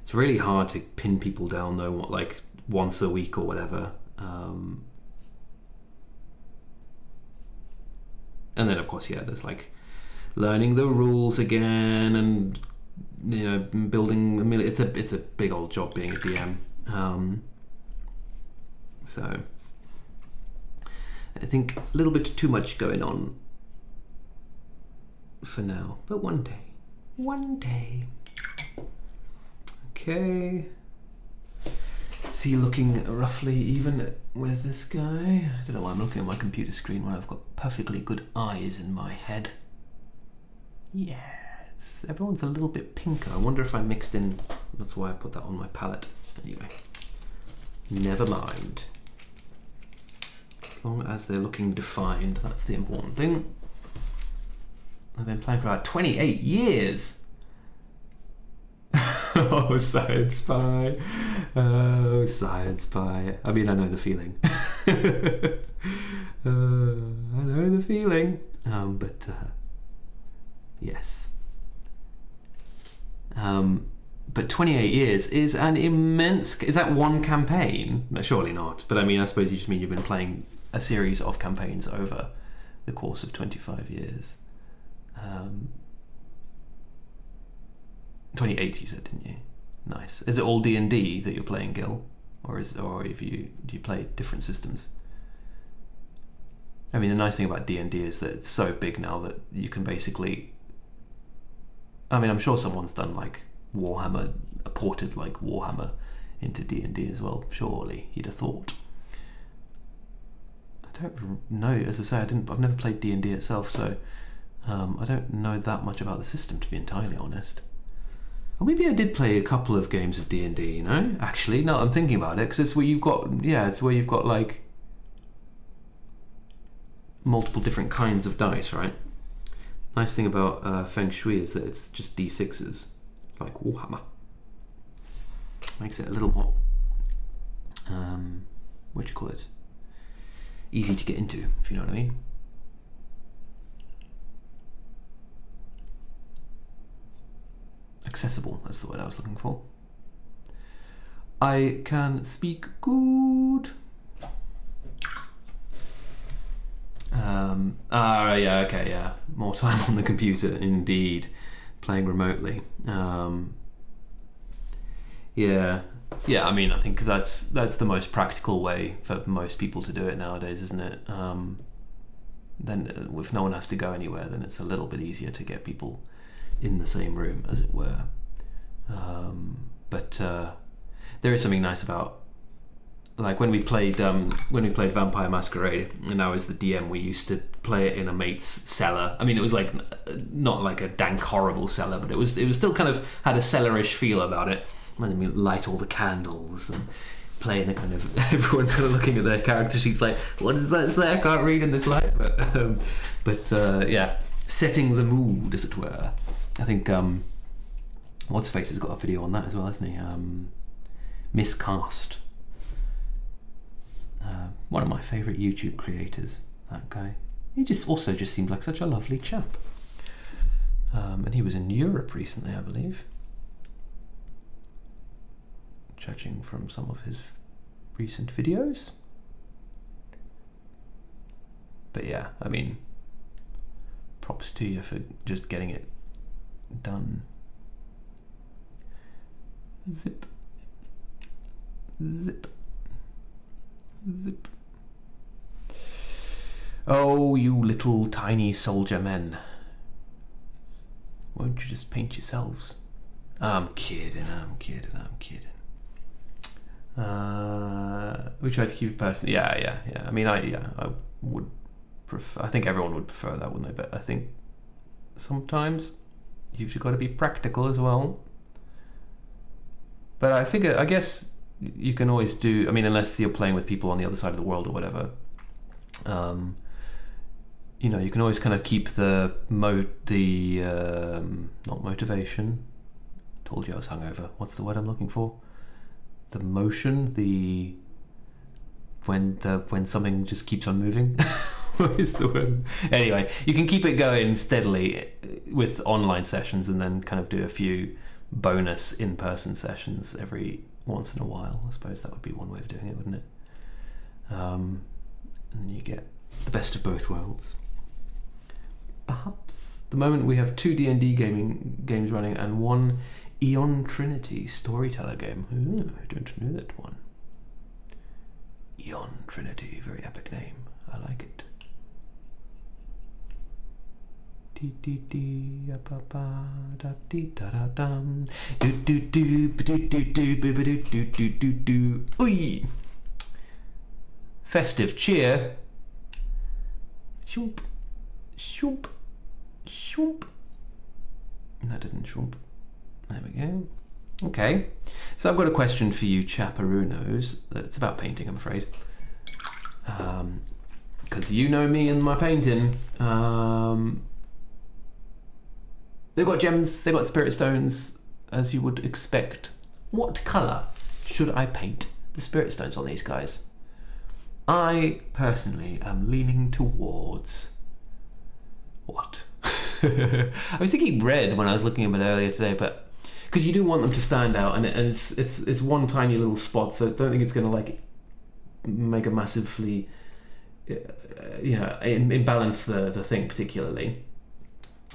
It's really hard to pin people down, though, like once a week or whatever. And then, of course, yeah, there's like learning the rules again, and you know, building a million. It's a big old job being a DM. So I think a little bit too much going on for now, but one day. Okay, is he looking roughly even with this guy? I don't know why I'm looking at my computer screen when I've got perfectly good eyes in my head. Yeah, everyone's a little bit pinker. I wonder if I mixed in, that's why I put that on my palette. Anyway, never mind. As long as they're looking defined, that's the important thing. I've been playing for about 28 years. Oh, science spy. Oh, science spy. I mean, I know the feeling. I know the feeling. But yes. But 28 years is an immense... Is that one campaign? No, surely not. But I mean, I suppose you just mean you've been playing a series of campaigns over the course of 25 years. 28 you said, didn't you? Nice. Is it all D&D that you're playing, Gil? Or do you play different systems? I mean, the nice thing about D&D is that it's so big now that you can basically... I mean, I'm sure someone's done like Warhammer, ported like Warhammer into D&D as well, surely, you'd have thought. I don't know, as I say, I've never played D&D itself, so I don't know that much about the system, to be entirely honest. Or maybe I did play a couple of games of D&D, you know? Actually, now I'm thinking about it, because it's where you've got like multiple different kinds of dice, right? Nice thing about Feng Shui is that it's just D6s, like Warhammer. Makes it a little more, what do you call it? Easy to get into, if you know what I mean. Accessible, that's the word I was looking for. I can speak good. Yeah, okay, yeah. More time on the computer, indeed. Playing remotely. Yeah, I mean, I think that's the most practical way for most people to do it nowadays, isn't it? Then if no one has to go anywhere, then it's a little bit easier to get people in the same room, as it were. But there is something nice about, like when we played Vampire Masquerade, and I was the DM, we used to play it in a mate's cellar. I mean, it was like not like a dank horrible cellar, but it was still kind of had a cellarish feel about it. When we light all the candles and play in the kind of everyone's kind of looking at their character sheets like, what does that say? I can't read in this light. But yeah, setting the mood, as it were. I think What's Face has got a video on that as well, hasn't he? Miscast. One of my favourite YouTube creators, that guy. He just seemed like such a lovely chap. And he was in Europe recently, I believe. Judging from some of his recent videos. But yeah, I mean, props to you for just getting it done. Zip. Zip. Zip. Oh, you little tiny soldier men. Won't you just paint yourselves? I'm kidding. We try to keep it personal. Yeah. I mean, I would prefer. I think everyone would prefer that, wouldn't they? But I think sometimes you've got to be practical as well. But I guess you can always do. I mean, unless you're playing with people on the other side of the world or whatever. You know, you can always kind of keep the not motivation. Told you I was hungover. What's the word I'm looking for? The motion, when something just keeps on moving. What is the word? Anyway, you can keep it going steadily with online sessions, and then kind of do a few bonus in-person sessions every once in a while. I suppose that would be one way of doing it, wouldn't it? And then you get the best of both worlds. Perhaps. At the moment we have 2 D&D games running and 1 Eon Trinity storyteller game. Ooh, I don't know that one. Eon Trinity, very epic name. I like it. Oi! Festive cheer. Shoop, shoop, shoop. That didn't shoop. There we go. Okay, so I've got a question for you chaperonos. It's about painting, I'm afraid. Because you know me and my painting. They've got gems, they've got spirit stones, as you would expect. What colour should I paint the spirit stones on these guys? I personally am leaning towards... what? I was thinking red when I was looking at it earlier today, but because you do want them to stand out, and it's one tiny little spot, so I don't think it's going to like make a massively imbalance the thing particularly.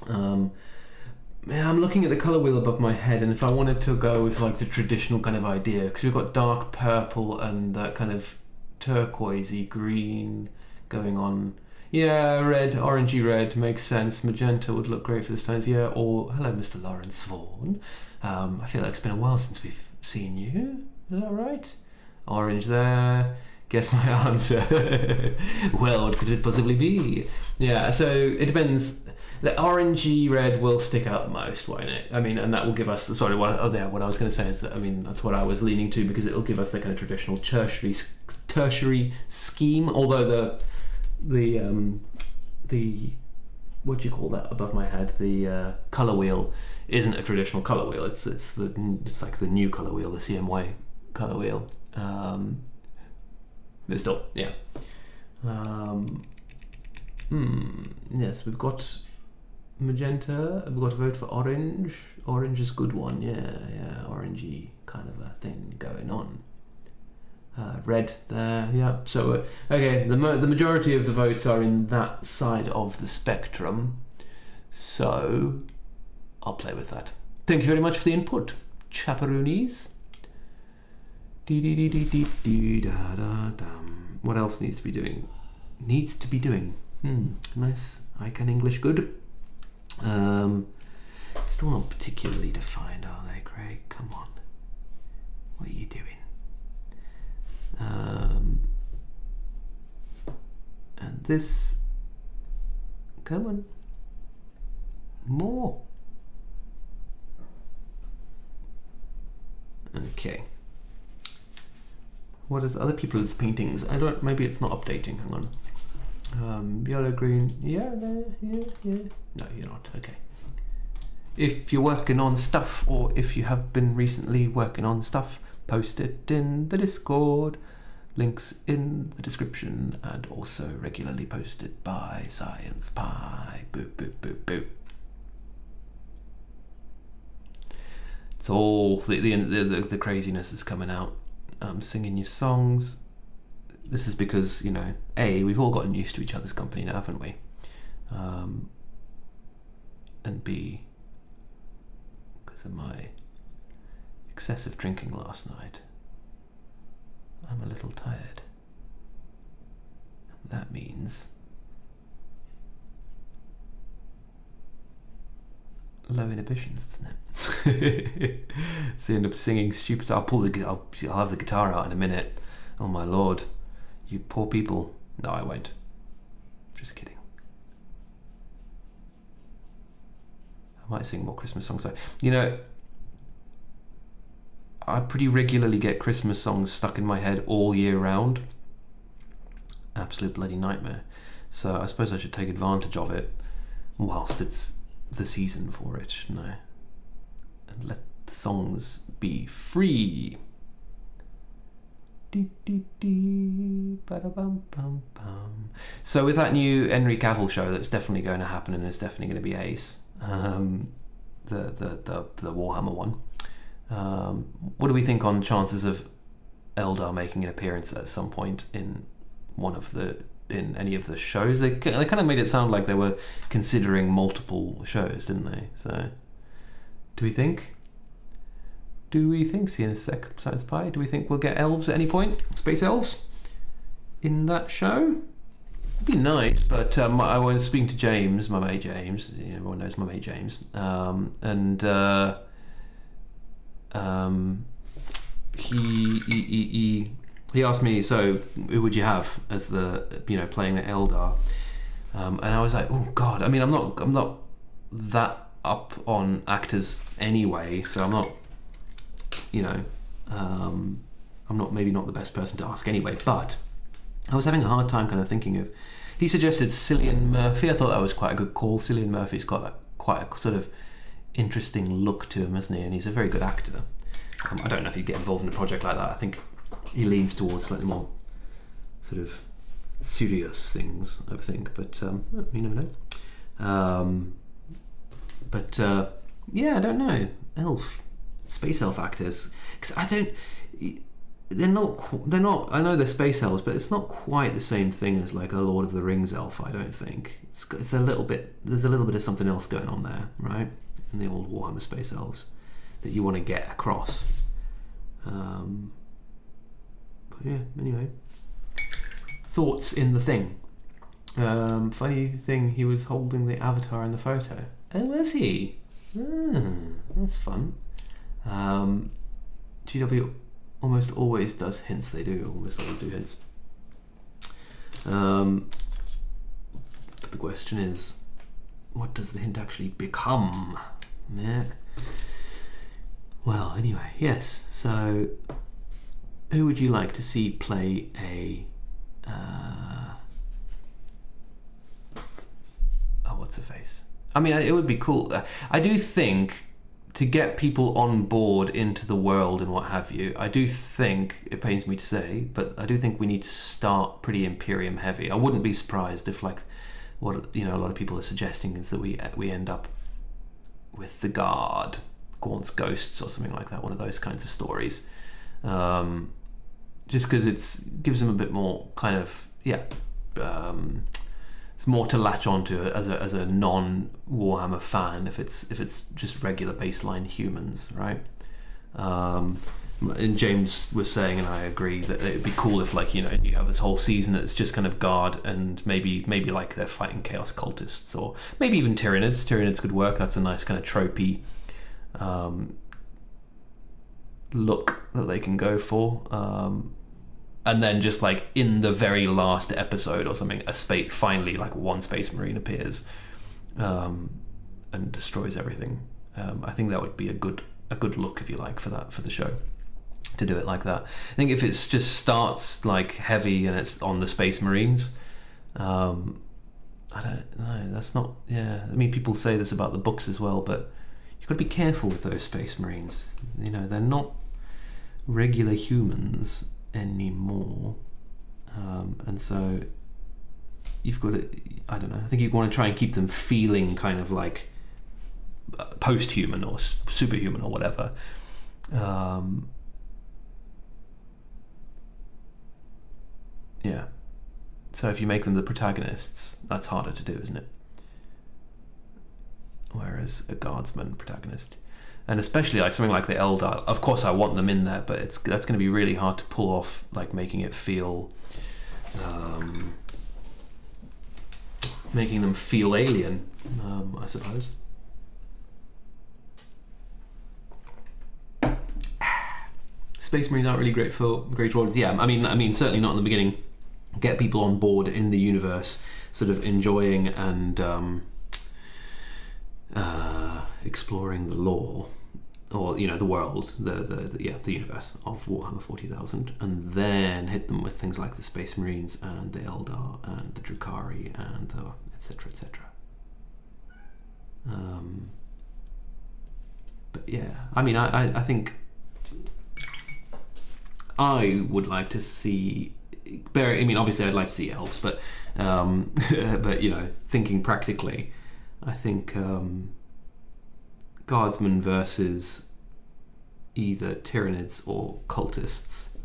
Yeah, I'm looking at the colour wheel above my head, and if I wanted to go with like the traditional kind of idea, because we've got dark purple and that kind of turquoisey green going on. Yeah, red, orangey red makes sense. Magenta would look great for the stones. Yeah, or hello, Mr. Lawrence Vaughan. I feel like it's been a while since we've seen you. Is that right? Orange there. Guess my answer. Well, what could it possibly be? Yeah, so it depends. The orangey red will stick out the most, won't it? I mean, and that will give us what I was going to say is that, I mean, that's what I was leaning to, because it'll give us the kind of traditional tertiary scheme. Although the what do you call that above my head? The color wheel isn't a traditional color wheel. It's like the new color wheel, the CMY color wheel. But still, yeah. Yes, we've got magenta. We've got to vote for orange. Orange is a good one. Yeah, orangey kind of a thing going on. Red there. Yeah. So okay, the majority of the votes are in that side of the spectrum. So I'll play with that. Thank you very much for the input, chaperoonies. What else needs to be doing? Nice. I can English good. Still not particularly defined, are they, Craig? Come on. What are you doing? And this. Come on. More. Okay. What is other people's paintings? Maybe it's not updating. Hang on. Yellow, green. Yeah. No, you're not. Okay. If you're working on stuff, or if you have been recently working on stuff, post it in the Discord. Links in the description, and also regularly posted by Science Pie. Boop, boop, boop, boop. It's all the craziness is coming out. Singing your songs. This is because, A, we've all gotten used to each other's company now, haven't we? And B, because of my excessive drinking last night, I'm a little tired. And that means low inhibitions, doesn't it? So you end up singing stupid. I'll have the guitar out in a minute. Oh my lord, you poor people. No, I won't. Just kidding. I might sing more Christmas songs though. I pretty regularly get Christmas songs stuck in my head all year round. Absolute bloody nightmare. So I suppose I should take advantage of it whilst it's the season for it, shouldn't I? And let the songs be free. So with that new Henry Cavill show, that's definitely going to happen, and it's definitely going to be ace. The Warhammer one. What do we think on chances of Eldar making an appearance at some point in any of the shows? They kind of made it sound like they were considering multiple shows, didn't they? So, do we think? See you in a sec, Science Pie. Do we think we'll get elves at any point? Space elves in that show? It'd be nice, but I was speaking to James, my mate James. Everyone knows my mate James, and he asked me, so who would you have as the playing the Eldar? And I was like, oh god. I mean, I'm not that up on actors anyway, so I'm not, I'm not the best person to ask anyway. But I was having a hard time kind of thinking of. He suggested Cillian Murphy. I thought that was quite a good call. Cillian Murphy's got quite a sort of interesting look to him, hasn't he? And he's a very good actor. I don't know if he'd get involved in a project like that. I think he leans towards slightly more sort of serious things, I think, but you never know. Yeah, I don't know. Space elf actors, because they're not. I know they're space elves, but it's not quite the same thing as like a Lord of the Rings elf. I don't think it's a little bit. There's a little bit of something else going on there, right? In the old Warhammer space elves that you want to get across. But yeah. Anyway, thoughts in the thing. Funny thing, he was holding the avatar in the photo. Oh, was he? That's fun. GW almost always does hints. They do almost always do hints. But the question is, what does the hint actually become? Yeah. Well, anyway, yes. So, who would you like to see play a? What's her face? I mean, it would be cool. I do think to get people on board into the world and what have you, I do think, it pains me to say, but I do think we need to start pretty Imperium heavy. I wouldn't be surprised if, like, what a lot of people are suggesting is that we end up with the Guard, Gaunt's Ghosts, or something like that. One of those kinds of stories, just because it gives them a bit more kind of it's more to latch onto as a non-Warhammer fan if it's just regular baseline humans, right? And James was saying, and I agree, that it would be cool if, like, you have this whole season that's just kind of Guard, and maybe like they're fighting Chaos Cultists, or maybe even Tyranids. Tyranids could work. That's a nice kind of tropey look that they can go for. And then just like in the very last episode or something, finally like one Space Marine appears and destroys everything. I think that would be a good look, if you like, for the show, to do it like that. I think if it's just starts like heavy and it's on the Space Marines, I don't know. That's not. Yeah, I mean, people say this about the books as well, but you've got to be careful with those Space Marines. They're not regular humans anymore, and so you've got to, I don't know, I think you want to try and keep them feeling kind of like post-human or superhuman or whatever. Yeah, so if you make them the protagonists, that's harder to do, isn't it? Whereas a Guardsman protagonist, and especially like something like the Eldar, of course I want them in there, but that's going to be really hard to pull off, like making it feel, making them feel alien, I suppose. Space Marines aren't really great for Great Orders. Yeah, I mean certainly not in the beginning. Get people on board in the universe, sort of enjoying and exploring the lore, or the world, the universe of Warhammer 40,000, and then hit them with things like the Space Marines and the Eldar and the Drukhari and the etc. But yeah, I mean, I think I would like to see. I mean, obviously, I'd like to see elves, but but thinking practically, I think Guardsmen versus either Tyranids or cultists,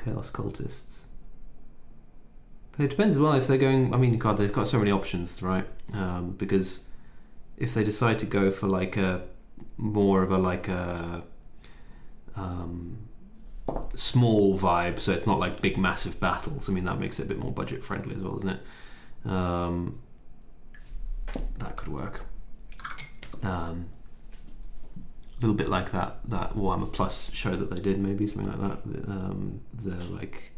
Chaos Cultists. But it depends as well if they're going. I mean, God, they've got so many options, right? Because if they decide to go for like a more of a small vibe, so it's not like big massive battles, I mean, that makes it a bit more budget friendly as well, isn't it? That could work. A little bit like that Warhammer Plus show that they did, maybe something like that. The like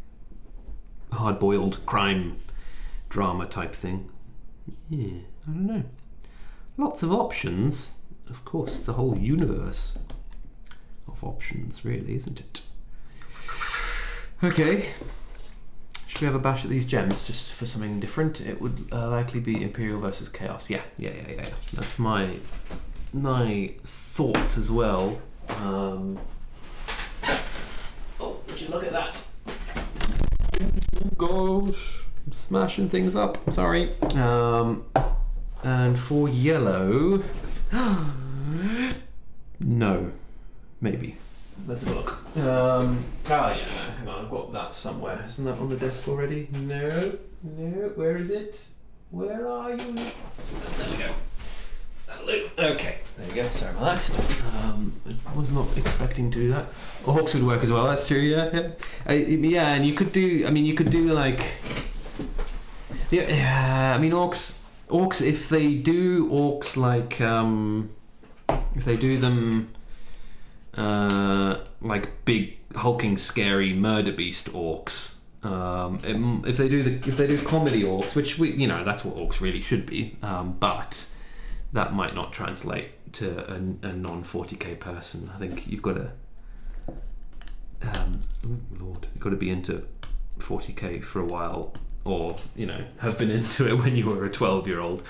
hard-boiled crime drama type thing. Yeah, I don't know. Lots of options. Of course, it's a whole universe of options, really, isn't it? Okay. Should we have a bash at these gems just for something different? It would likely be Imperial versus Chaos. Yeah. That's my thoughts as well. Oh, would you look at that? Oh gosh, I'm smashing things up. Sorry. And for yellow, no, maybe. Let's have a look. Yeah, no, hang on, I've got that somewhere. Isn't that on the desk already? No, where is it? Where are you? There we go. Okay, there we go. Sorry about that. I was not expecting to do that. Orcs would work as well. That's true. Yeah. Yeah, and you could do. I mean, you could do like. Yeah. I mean, orcs. If they do orcs like. If they do them. Like big hulking scary murder beast orcs. If they do comedy orcs, which that's what orcs really should be. But that might not translate to a non 40k person. I think you've got to, you've got to be into 40k for a while, or have been into it when you were a 12-year-old,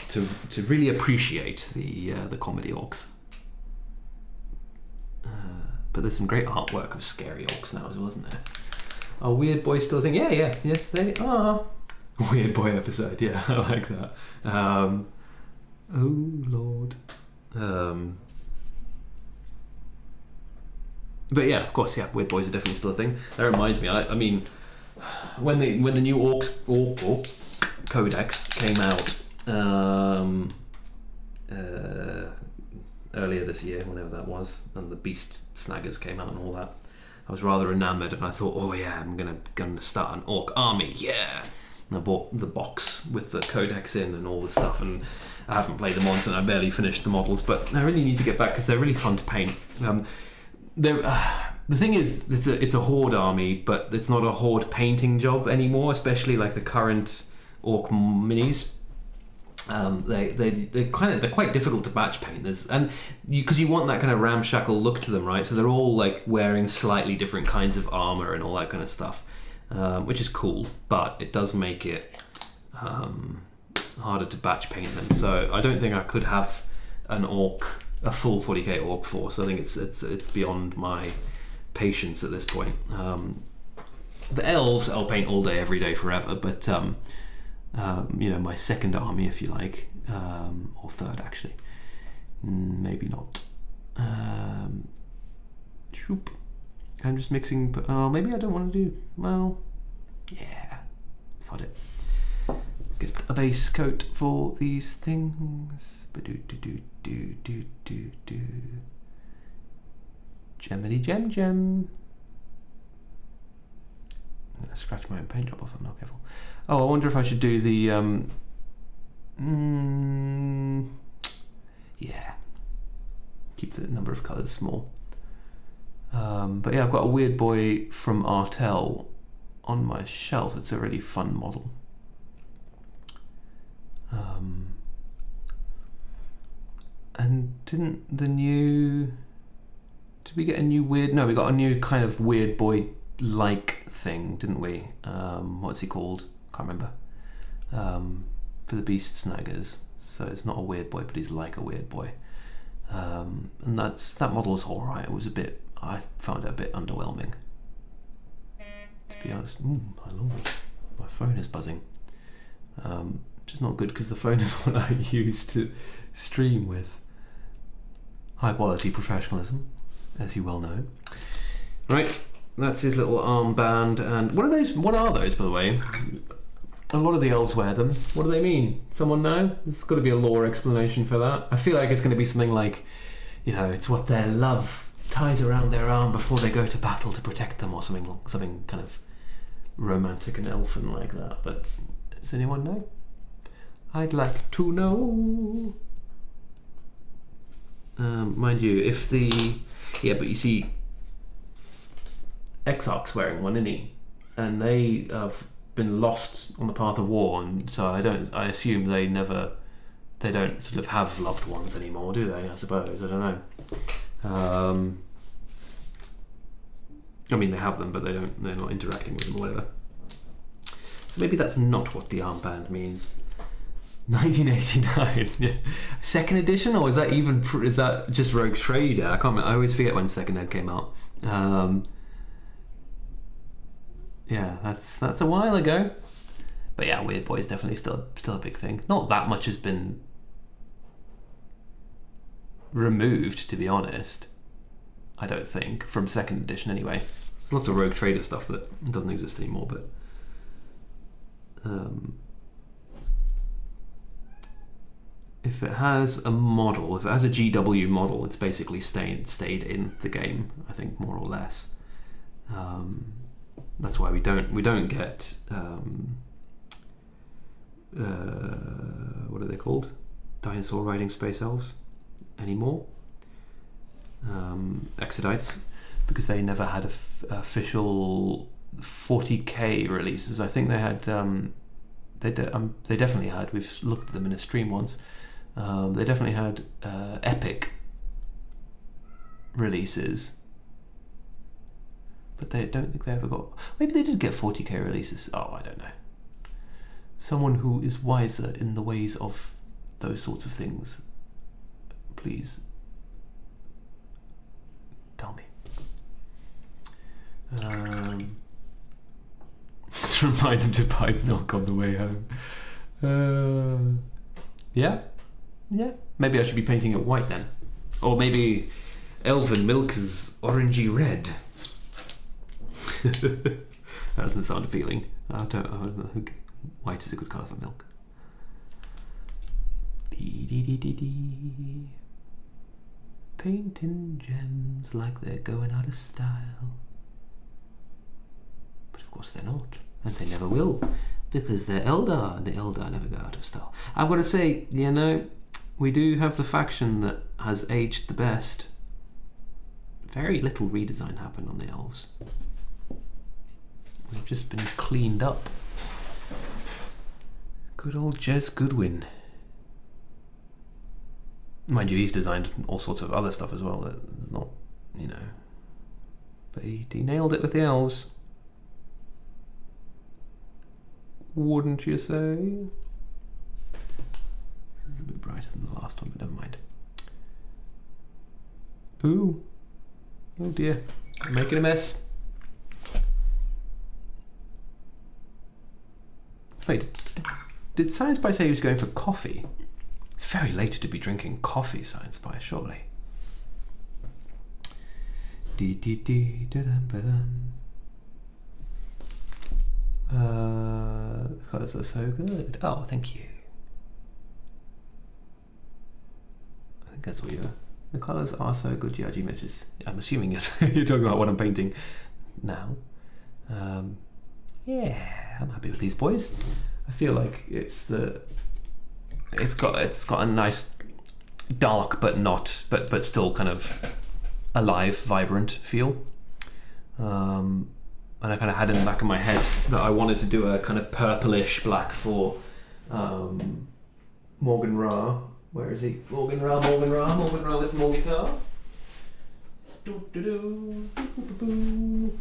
to really appreciate the comedy orcs. But there's some great artwork of scary orcs now as well, isn't there? Are Weird Boys still a thing? Yeah, yes they are. Weird Boy episode, yeah, I like that. Oh Lord. But yeah, of course, yeah, Weird Boys are definitely still a thing. That reminds me, I mean, when the new Orc Codex came out earlier this year, whenever that was, and the Beast Snaggers came out and all that, I was rather enamoured, and I thought, oh yeah, I'm gonna start an Orc army, yeah. And I bought the box with the codex in and all the stuff, and I haven't played them once, and I barely finished the models, but I really need to get back because they're really fun to paint. The thing is, it's a horde army, but it's not a horde painting job anymore, especially like the current Orc minis. They're quite difficult to batch paint. Because you want that kind of ramshackle look to them, right? So they're all like wearing slightly different kinds of armor and all that kind of stuff. Which is cool, but it does make it harder to batch paint them. So I don't think I could have a full 40k orc force. I think it's beyond my patience at this point. The elves I'll paint all day, every day, forever. But my second army, if you like, or third actually, maybe not. Shoop. I'm just mixing, but maybe I don't want to do, well, yeah, sod it. Get a base coat for these things. Gemity gem. I'm going to scratch my own paint job off if I'm not careful. Oh, I wonder if I should do the, yeah, keep the number of colours small. But yeah, I've got a Weird Boy from Artel on my shelf. It's a really fun model. And did we get a new no, we got a new kind of Weird Boy like thing, didn't we? What's he called? Can't remember. For the Beast Snaggers. So it's not a Weird Boy, but he's like a Weird Boy. And that model's alright. I found it a bit underwhelming, to be honest. My lord, my phone is buzzing. Which is not good because the phone is what I use to stream with. High quality professionalism, as you well know. Right, that's his little armband. And what are those, by the way? A lot of the elves wear them. What do they mean? Someone know? There's got to be a lore explanation for that. I feel like it's going to be something like, it's what their love ties around their arm before they go to battle to protect them, or something kind of romantic and elfin like that. But does anyone know? I'd like to know. Mind you, but you see, Exarch's wearing one, isn't he? And they have been lost on the path of war, and so I assume they don't sort of have loved ones anymore, do they? I suppose, I don't know. I mean, they have them, but they're not interacting with them or whatever. So maybe that's not what the armband means. 1989, yeah. Second edition, or is that just Rogue Trader? I can't remember. I always forget when Second Ed came out. Yeah, that's a while ago. But yeah, Weird Boy is definitely still a big thing. Not that much has been removed, to be honest. I don't think, from 2nd edition anyway. There's lots of Rogue Trader stuff that doesn't exist anymore, but if it has a model, if it has a GW model, it's basically stayed in the game, I think, more or less. That's why we don't get what are they called? Dinosaur riding space elves anymore. Exodites, because they never had official 40k releases. I think they had. They definitely had. We've looked at them in a stream once. They definitely had epic releases, but they don't think they ever got. Maybe they did get 40k releases. Oh, I don't know. Someone who is wiser in the ways of those sorts of things, please tell me. To remind them to buy milk on the way home. Yeah. Maybe I should be painting it white then, or maybe elven milk is orangey red. That doesn't sound appealing. I don't think white is a good colour for milk. Painting gems like they're going out of style. But of course they're not, and they never will, because they're Eldar, and the Eldar never go out of style. I've got to say, we do have the faction that has aged the best. Very little redesign happened on the elves. They've just been cleaned up. Good old Jez Goodwin. Mind you, he's designed all sorts of other stuff as well. That's not, but he nailed it with the elves. Wouldn't you say? This is a bit brighter than the last one, but never mind. Ooh. Oh dear. I'm making a mess. Wait, did Science Spy say he was going for coffee? It's very late to be drinking coffee, Science Spy, surely. The colours are so good. Oh, thank you. I think that's what you're... The colours are so good, Yaji Mitches. I'm assuming you're talking about what I'm painting now. Yeah, I'm happy with these boys. I feel like it's got a nice dark but still kind of alive, vibrant feel. And I kind of had in the back of my head that I wanted to do a kind of purplish black for Morgan Ra. Where is he? Morgan Ra with more guitar.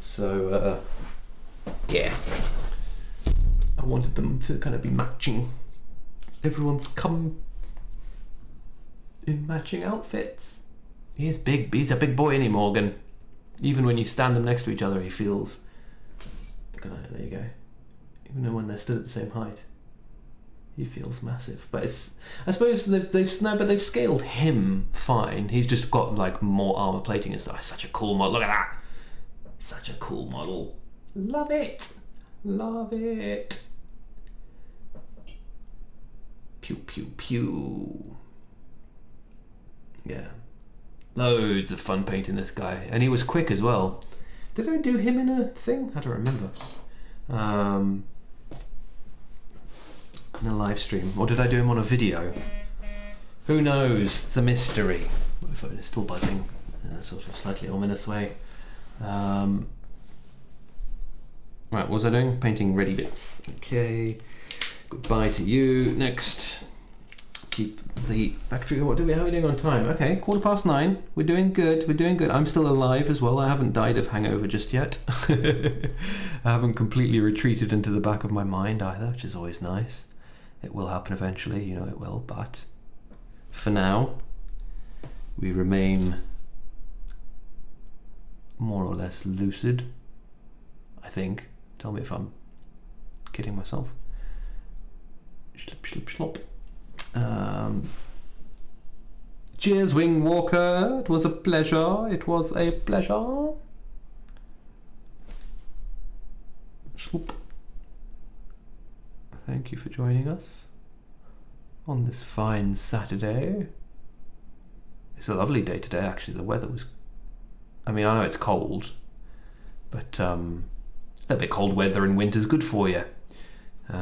So yeah, I wanted them to kind of be matching. Everyone's come in matching outfits. He's big. He's a big boy, isn't he, Morgan? Even when you stand them next to each other, he feels. There you go. Even when they're stood at the same height, he feels massive. But it's. I suppose they've scaled him fine. He's just got like more armor plating and stuff. Such a cool model. Look at that. Such a cool model. Love it. Love it. Pew pew pew. Yeah. Loads of fun painting this guy. And he was quick as well. Did I do him in a thing? I don't remember. In a live stream. Or did I do him on a video? Who knows? It's a mystery. My phone is still buzzing in a sort of slightly ominous way. Right, what was I doing? Painting ready bits. Okay. Goodbye to you. Next. Keep the factory. How are we doing on time? Okay, 9:15. We're doing good. I'm still alive as well. I haven't died of hangover just yet. I haven't completely retreated into the back of my mind either, which is always nice. It will happen eventually, it will, but for now, we remain more or less lucid, I think. Tell me if I'm kidding myself. Schlop, schlop, schlop. Cheers, Wing Walker. It was a pleasure. It was a pleasure. Thank you for joining us on this fine Saturday. It's a lovely day today, actually. The weather was... I mean, I know it's cold, but a bit cold weather in winter's good for you. We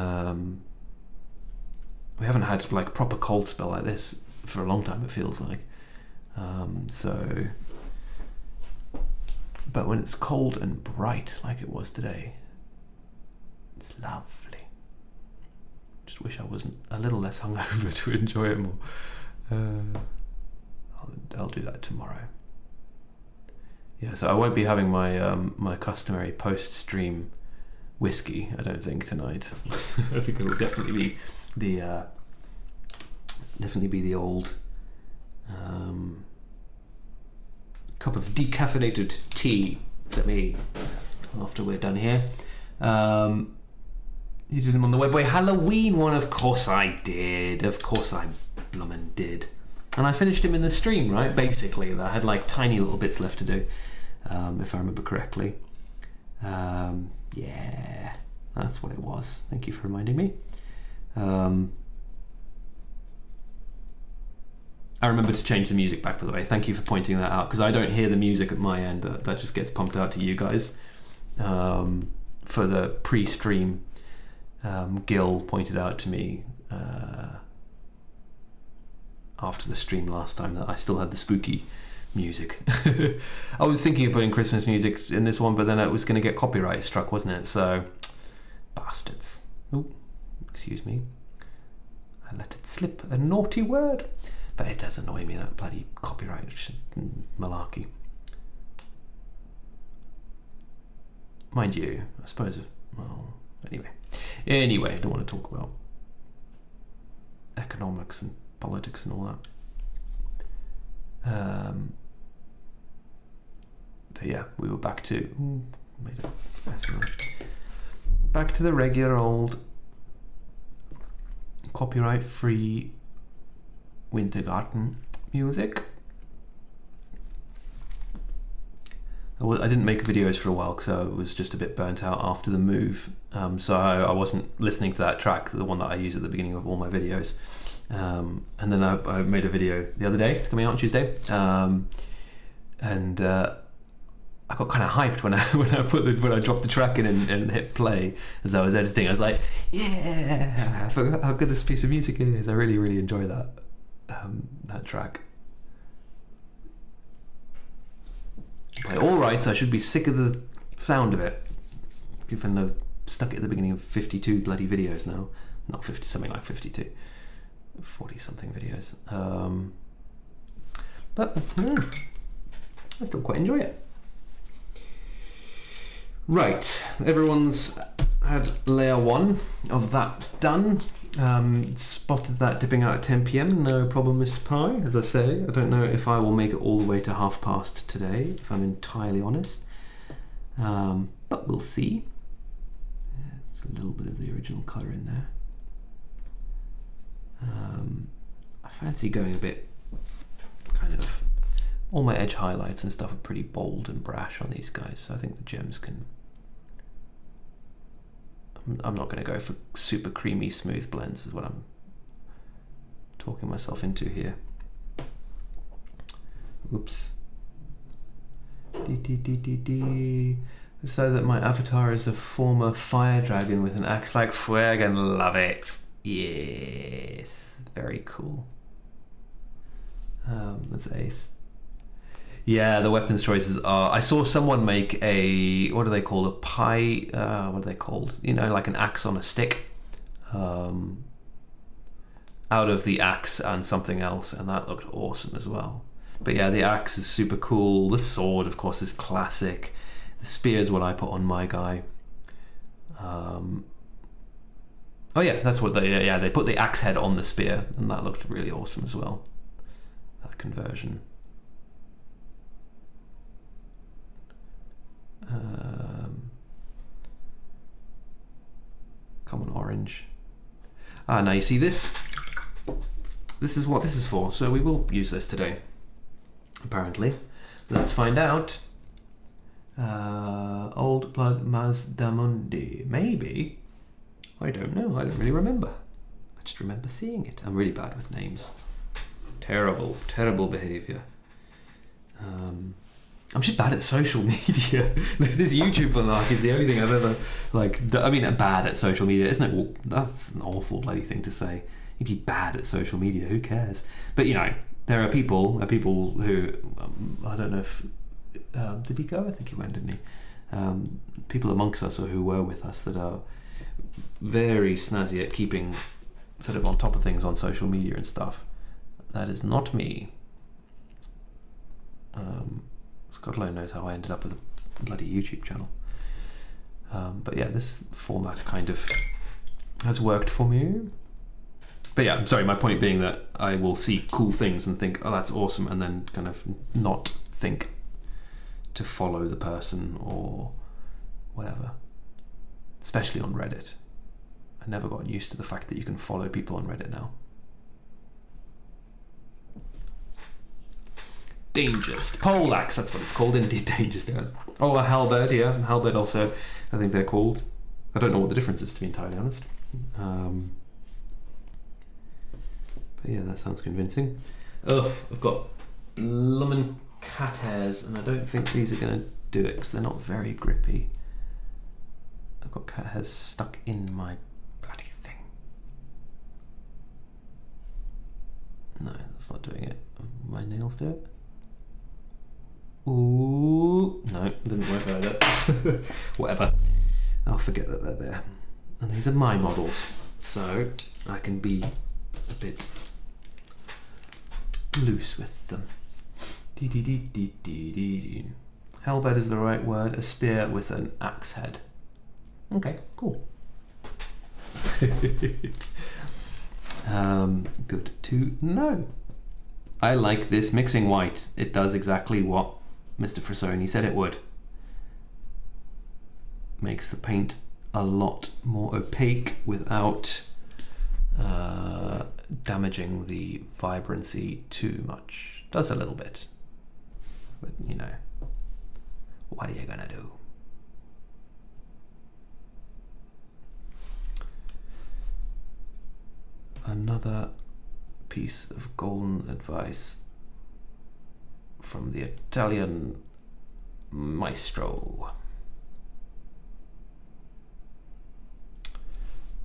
haven't had like a proper cold spell like this for a long time, it feels like. But when it's cold and bright like it was today, it's lovely. Just wish I wasn't a little less hungover to enjoy it more. I'll do that tomorrow. Yeah, so I won't be having my my customary post-stream whiskey, I don't think, tonight. I think it will definitely be the old cup of decaffeinated tea for me after we're done here. You did them on the Webway Halloween one, of course I did. Of course I blummin' did. And I finished him in the stream, right? Basically, I had like tiny little bits left to do, if I remember correctly. Yeah, that's what it was. Thank you for reminding me. I remember to change the music back, by the way. Thank you for pointing that out, because I don't hear the music at my end. That just gets pumped out to you guys. For the pre-stream, Gil pointed out to me after the stream last time that I still had the spooky music. I was thinking of putting Christmas music in this one, but then it was going to get copyright struck, wasn't it? So, bastards. Oh, excuse me. I let it slip, a naughty word. But it does annoy me, that bloody copyright malarkey. Mind you, I suppose, well, anyway, I don't want to talk about economics and politics and all that. But yeah, we were back to the regular old copyright-free Wintergarten music. I didn't make videos for a while because I was just a bit burnt out after the move, so I wasn't listening to that track, the one that I use at the beginning of all my videos. And then I made a video the other day, coming out on Tuesday, and I got kind of hyped when I dropped the track in and hit play as I was editing. I was like, yeah, I forgot how good this piece of music is. I really, really enjoy that track. By all rights, I should be sick of the sound of it, given I've stuck it at the beginning of 52 bloody videos now. Not 50, something like 52. 40 something videos. But I still quite enjoy it. Right, everyone's had layer 1 of that done. Spotted that dipping out at 10 PM, no problem, Mr. Pie. As I say, I don't know if I will make it all the way to past today, if I'm entirely honest. But we'll see. There's a little bit of the original colour in there. I fancy going a bit kind of... All my edge highlights and stuff are pretty bold and brash on these guys, so I think the gems can... I'm not going to go for super creamy smooth blends is what I'm talking myself into here. Oops. So that my avatar is a former fire dragon with an axe like Fuegan. Love it. Yes. Very cool. That's ace. Yeah, the weapons choices are... I saw someone make a... What are they called? A pie... what are they called? You know, like an axe on a stick. Out of the axe and something else. And that looked awesome as well. But yeah, the axe is super cool. The sword, of course, is classic. The spear is what I put on my guy. Oh yeah, that's what they... Yeah, they put the axe head on the spear. And that looked really awesome as well. That conversion. Common orange. Now you see this this is what this is for. So we will use this today. Apparently, let's find out. Old Blood Mazdamundi, maybe. I don't know. I don't really remember. I just remember seeing it. I'm really bad with names. Terrible, terrible behaviour. I'm just bad at social media. This YouTube malarkey is the only thing I've ever bad at social media, isn't it? That's an awful bloody thing to say. You'd be bad at social media. Who cares? But there are people who I don't know if did he go? I think he went, didn't he? People amongst us or who were with us that are very snazzy at keeping sort of on top of things on social media and stuff. That is not me. God alone knows how I ended up with a bloody YouTube channel. But yeah, this format kind of has worked for me. But yeah, I'm sorry, my point being that I will see cool things and think, oh, that's awesome, and then kind of not think to follow the person or whatever. Especially on Reddit. I never got used to the fact that you can follow people on Reddit now. Dangerous. Poleaxe, that's what it's called, indeed. Dangerous. Yeah. Oh, a halberd, yeah. Halberd also, I think they're called. I don't know what the difference is, to be entirely honest. But yeah, that sounds convincing. Oh, I've got bloomin' cat hairs, and I don't think these are going to do it, because they're not very grippy. I've got cat hairs stuck in my bloody thing. No, that's not doing it. My nails do it. Ooh, no, didn't work either. Whatever. I'll forget that they're there. And these are my models, so I can be a bit loose with them. Halberd is the right word. A spear with an axe head. Okay, cool. Good to know. I like this mixing white. It does exactly what Mr. Frassoni said it would. Makes the paint a lot more opaque without damaging the vibrancy too much. Does a little bit. But what are you gonna do? Another piece of golden advice from the Italian maestro.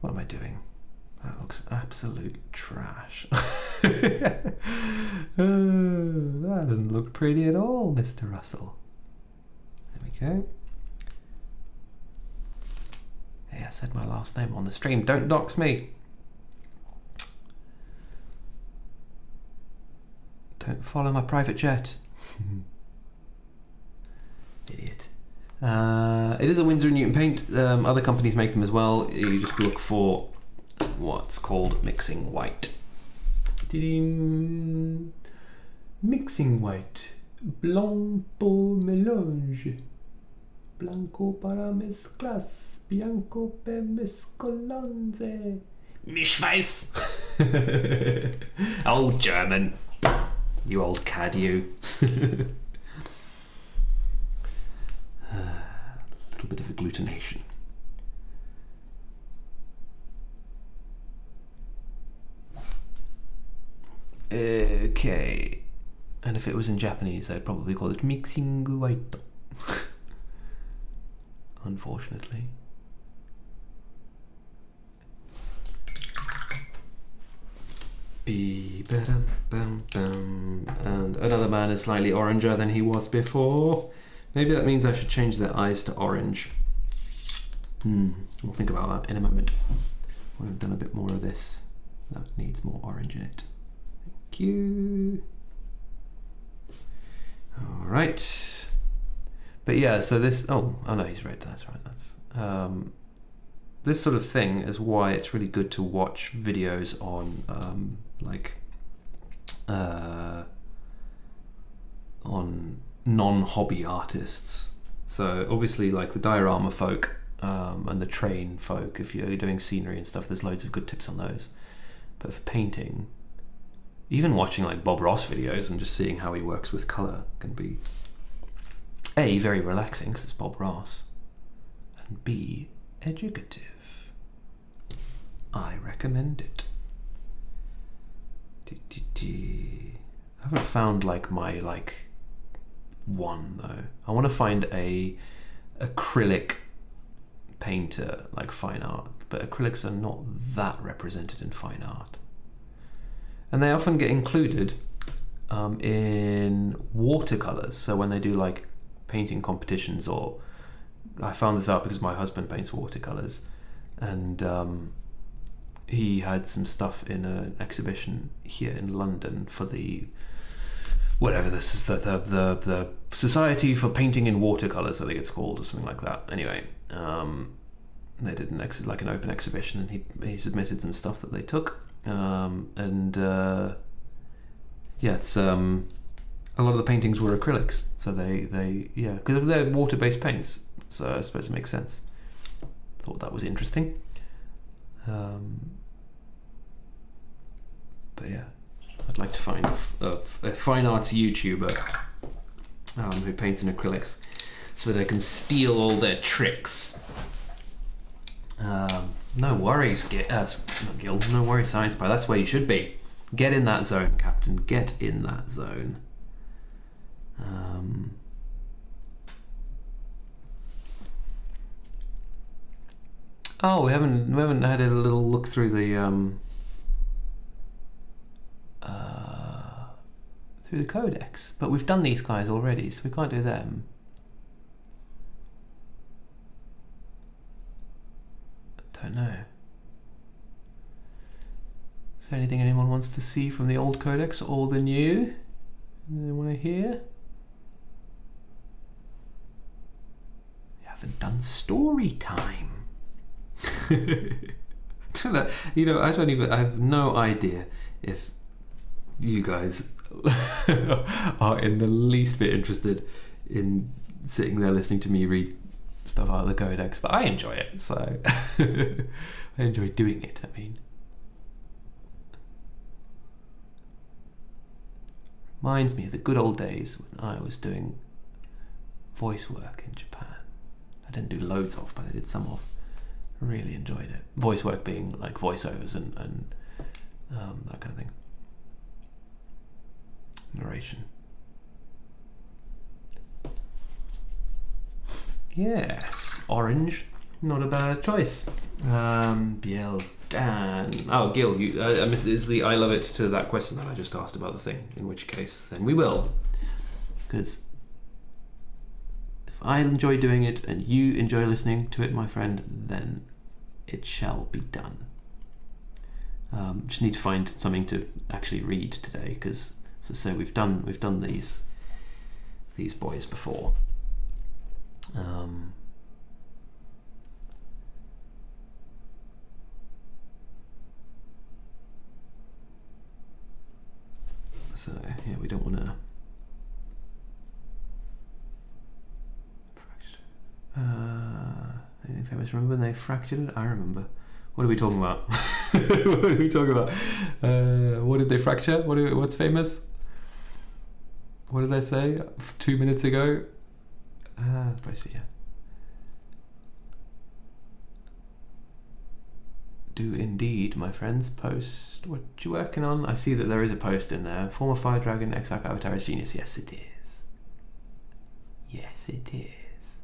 What am I doing? That looks absolute trash. That doesn't look pretty at all, Mr. Russell. There we go. Hey, I said my last name on the stream. Don't dox me. Don't follow my private jet. Idiot. It is a Winsor & Newton paint. Other companies make them as well. You just look for what's called mixing white. Mixing white. Blanco melange. Blanco para mezclas. Bianco per mezcolanze. Mischweiß. Oh, German. You old cad, you. A little bit of agglutination. Okay. And if it was in Japanese, they'd probably call it mixing white. Unfortunately. And another man is slightly oranger than he was before. Maybe that means I should change their eyes to orange. We'll think about that in a moment. We've done a bit more of this. That needs more orange in it. Thank you. All right. But yeah, so this. Oh no, he's red. That's right. That's this sort of thing is why it's really good to watch videos on on non-hobby artists. So obviously, like the diorama folk and the train folk, if you're doing scenery and stuff, there's loads of good tips on those. But for painting, even watching like Bob Ross videos and just seeing how he works with colour can be A, very relaxing because it's Bob Ross, and B, educative. I recommend it. I haven't found like my one though. I want to find a acrylic painter, like fine art, but acrylics are not that represented in fine art, and they often get included in watercolors. So when they do like painting competitions, or I found this out because my husband paints watercolors, and he had some stuff in an exhibition here in London for the whatever this is, the Society for Painting in Watercolors, I think it's called, or something like that. Anyway, they did an open exhibition, and he submitted some stuff that they took, it's a lot of the paintings were acrylics, so they because they're water-based paints, so I suppose it makes sense. Thought that was interesting. But yeah, I'd like to find a fine arts YouTuber who paints in acrylics, so that I can steal all their tricks. No worries, Gil. No worries, Science Pie. That's where you should be. Get in that zone, Captain. Get in that zone. We haven't had a little look through the codex, but we've done these guys already, so we can't do them. Don't know. Is there anything anyone wants to see from the old codex or the new? They want to hear? We haven't done story time. I have no idea if you guys are in the least bit interested in sitting there listening to me read stuff out of the codex, but I enjoy it, so I enjoy doing it. I mean, reminds me of the good old days when I was doing voice work in Japan. I didn't do loads of, but I did some of. I really enjoyed it. Voice work being like voiceovers and that kind of thing. Narration. Yes, orange. Not a bad choice. Biel Dan. Oh, Gil, you. Is the I love it to that question that I just asked about the thing? In which case, then we will, because if I enjoy doing it and you enjoy listening to it, my friend, then it shall be done. Just need to find something to actually read today, because as I say, we've done these boys before. So yeah, we don't want to. Anything famous? Remember when they fractured it? I remember. What are we talking about? What are we talking about? What did they fracture? What's famous? What did I say 2 minutes ago? Basically, yeah. Do indeed, my friends. Post what you working on. I see that there is a post in there. Former Fire Dragon Exarch Avatar is genius. Yes, it is. Yes, it is.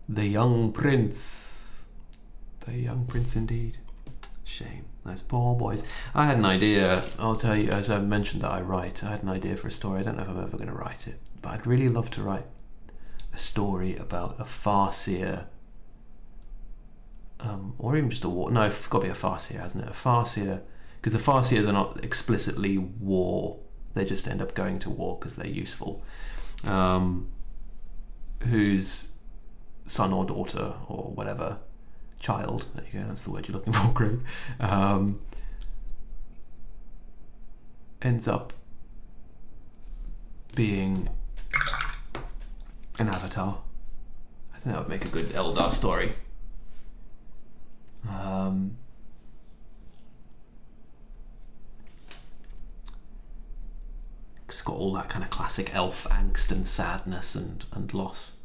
The Young Prince. The Young Prince indeed. Shame. Those poor boys. I had an idea, I'll tell you, as I mentioned that I write, I had an idea for a story. I don't know if I'm ever going to write it, but I'd really love to write a story about a Farseer, or even just a war. No, it's got to be a Farseer, hasn't it? A Farseer, because the Farseers are not explicitly war. They just end up going to war because they're useful. Whose son or daughter or whatever, child, there you go, that's the word you're looking for, Craig, ends up being an avatar. I think that would make a good Eldar story. all that kind of classic elf angst and sadness and loss.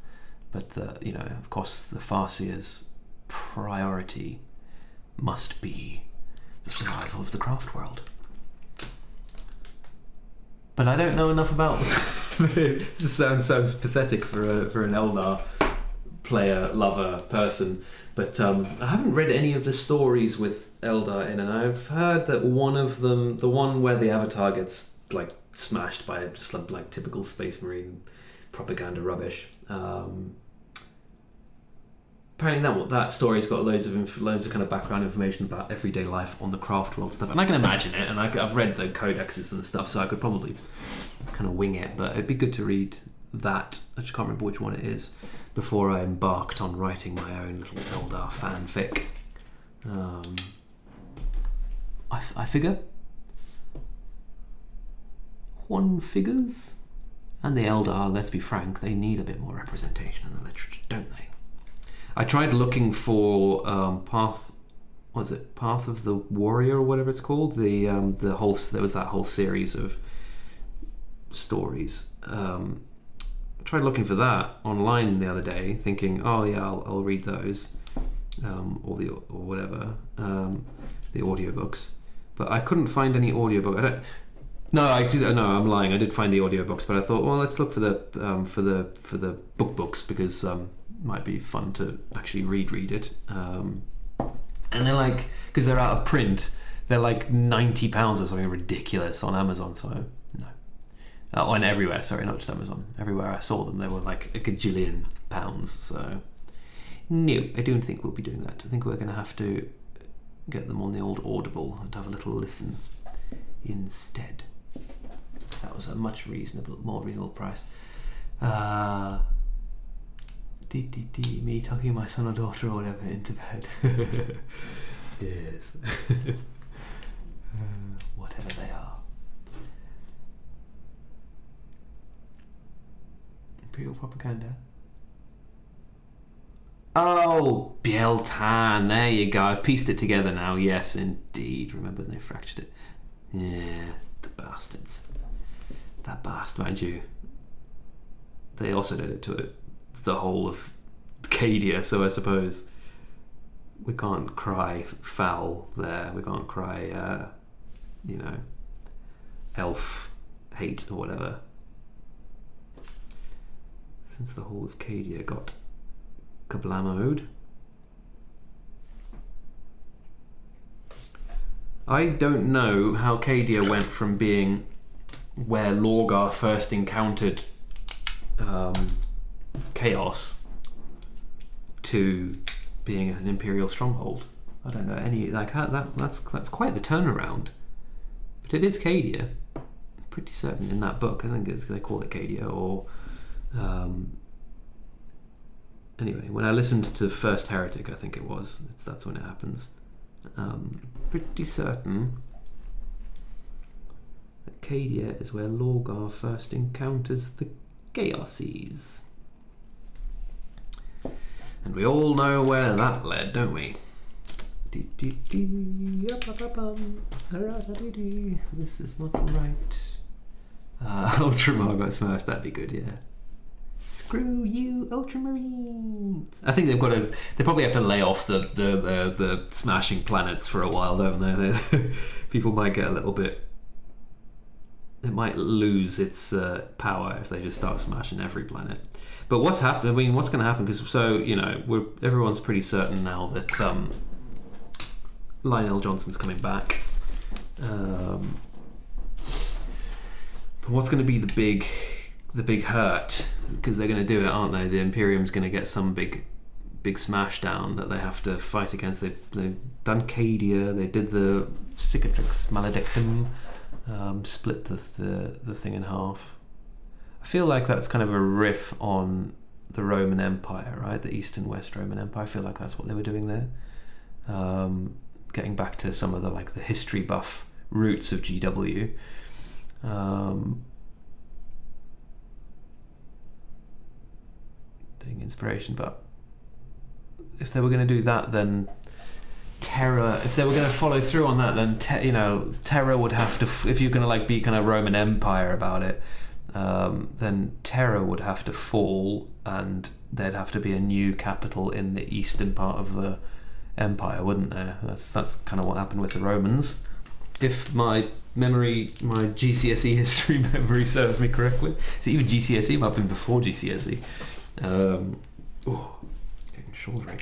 But of course, the Farseer's priority must be the survival of the craft world. But I don't know enough about this sounds pathetic for an Eldar player, lover, person. But I haven't read any of the stories with Eldar in, and I've heard that one of them, the one where the Avatar gets like smashed by just like typical Space Marine propaganda rubbish. Apparently that story's got loads of kind of background information about everyday life on the craft world stuff, and I can imagine it. And I've read the codexes and stuff, so I could probably kind of wing it. But it'd be good to read that. I just can't remember which one it is, before I embarked on writing my own little Eldar fanfic. I figure one figures, and the Eldar, let's be frank, they need a bit more representation in the literature, don't they? I tried looking for Path of the Warrior or whatever it's called. There was that whole series of stories. I tried looking for that online the other day, thinking, oh yeah, I'll read those, or whatever, the audiobooks. But I couldn't find any audiobook. I'm lying. I did find the audiobooks, but I thought, well, let's look for the book books, because might be fun to actually read it. And they're like, because they're out of print, they're like £90 or something ridiculous on Amazon. So no, on everywhere. Sorry, not just Amazon. Everywhere I saw them, they were like a gajillion pounds. So no, I don't think we'll be doing that. I think we're going to have to get them on the old Audible and have a little listen instead. That was a much more reasonable price. Me tucking my son or daughter or whatever into bed. Yes. Whatever they are. Imperial propaganda. Oh, Biel-Tan, there you go. I've pieced it together now. Yes, indeed. Remember they fractured it. Yeah, the bastards. That bastard, mind you. They also did it to it. The whole of Cadia, so I suppose we can't cry foul there. We can't cry, elf hate or whatever. Since the whole of Cadia got kablamoed. I don't know how Cadia went from being where Lorgar first encountered chaos to being an Imperial stronghold. I don't know any that's quite the turnaround. But it is Cadia. I'm pretty certain in that book. I think they call it Cadia, or anyway, when I listened to First Heretic, I think that's when it happens. Pretty certain that Cadia is where Lorgar first encounters the Chaosies. And we all know where that led, don't we? This is not right. Ultramar got smashed, that'd be good, yeah. Screw you, Ultramarines! I think they probably have to lay off the smashing planets for a while, don't they? People might get a little bit... It might lose its power if they just start smashing every planet. But what's going to happen? Because everyone's pretty certain now that Lionel Johnson's coming back. But what's going to be the big hurt? Because they're going to do it, aren't they? The Imperium's going to get some big smash down that they have to fight against. They've done Cadia. They did the Cicatrix Maledictum. Split the thing in half. I feel like that's kind of a riff on the Roman Empire, right? The East and West Roman Empire. I feel like that's what they were doing there. Getting back to some of the history buff roots of GW. Taking inspiration, but if they were going to do that, then Terra, if they were going to follow through on that, then Terra would have to, if you're going to be kind of Roman Empire about it, then Terra would have to fall, and there'd have to be a new capital in the eastern part of the empire, wouldn't there? That's kind of what happened with the Romans, if my GCSE history memory serves me correctly. So even GCSE might have been before GCSE. Getting shouldery.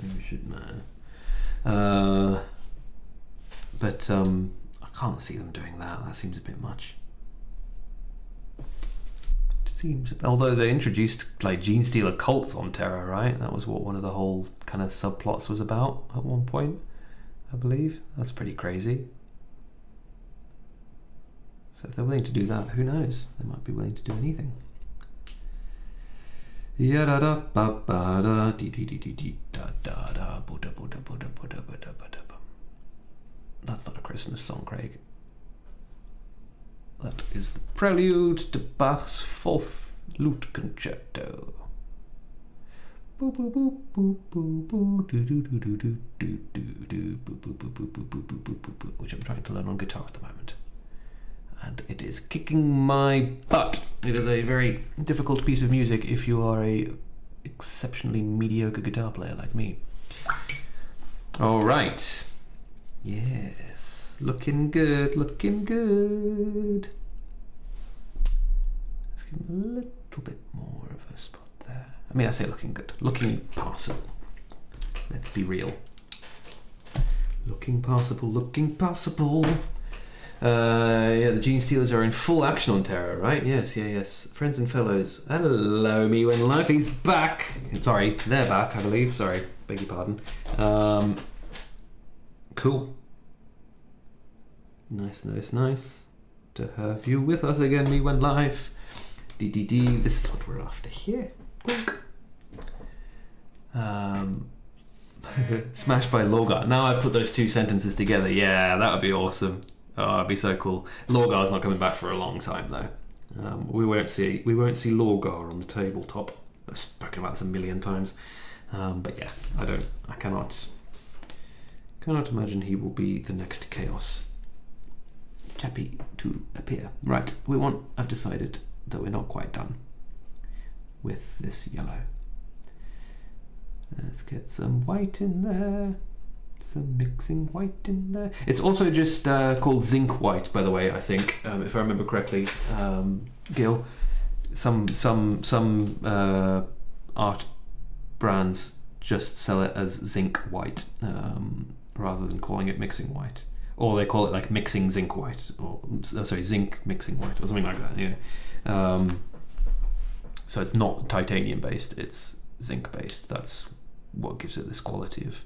Maybe we should know. But I can't see them doing that. That seems a bit much. Although they introduced like gene stealer cults on Terra, right? That was what one of the whole kind of subplots was about at one point, I believe. That's pretty crazy. So if they're willing to do that, who knows? They might be willing to do anything. That's not a Christmas song, Craig. That is the prelude to Bach's Fourth Lute Concerto. Which I'm trying to learn on guitar at the moment. And it is kicking my butt. It is a very difficult piece of music if you are a exceptionally mediocre guitar player like me. All right. Yes, looking good, looking good. Let's give him a little bit more of a spot there. I mean, I say looking good, looking passable. Let's be real. Looking passable, looking passable. Yeah, the Gene Stealers are in full action on Terra, right? Yes, yes. Friends and fellows, hello me when life is back. Sorry, they're back, I believe. Sorry, beg your pardon. Cool. Nice to have you with us again, me when live. DDD, this is what we're after here. Smashed by Lorgar. Now I put those two sentences together. Yeah, that would be awesome. Oh, it'd be so cool. Lorgar's not coming back for a long time though. We won't see Lorgar on the tabletop. I've spoken about this a million times. But yeah, I cannot imagine he will be the next Chaos chappy to appear. Right, I've decided that we're not quite done with this yellow. Let's get some white in there. Some mixing white in there. It's also just called zinc white, by the way, I think, if I remember correctly, Gil. Some art brands just sell it as zinc white, rather than calling it mixing white. Or they call it like mixing zinc white, or zinc mixing white, or something like that, yeah. So it's not titanium based, it's zinc based. That's what gives it this quality of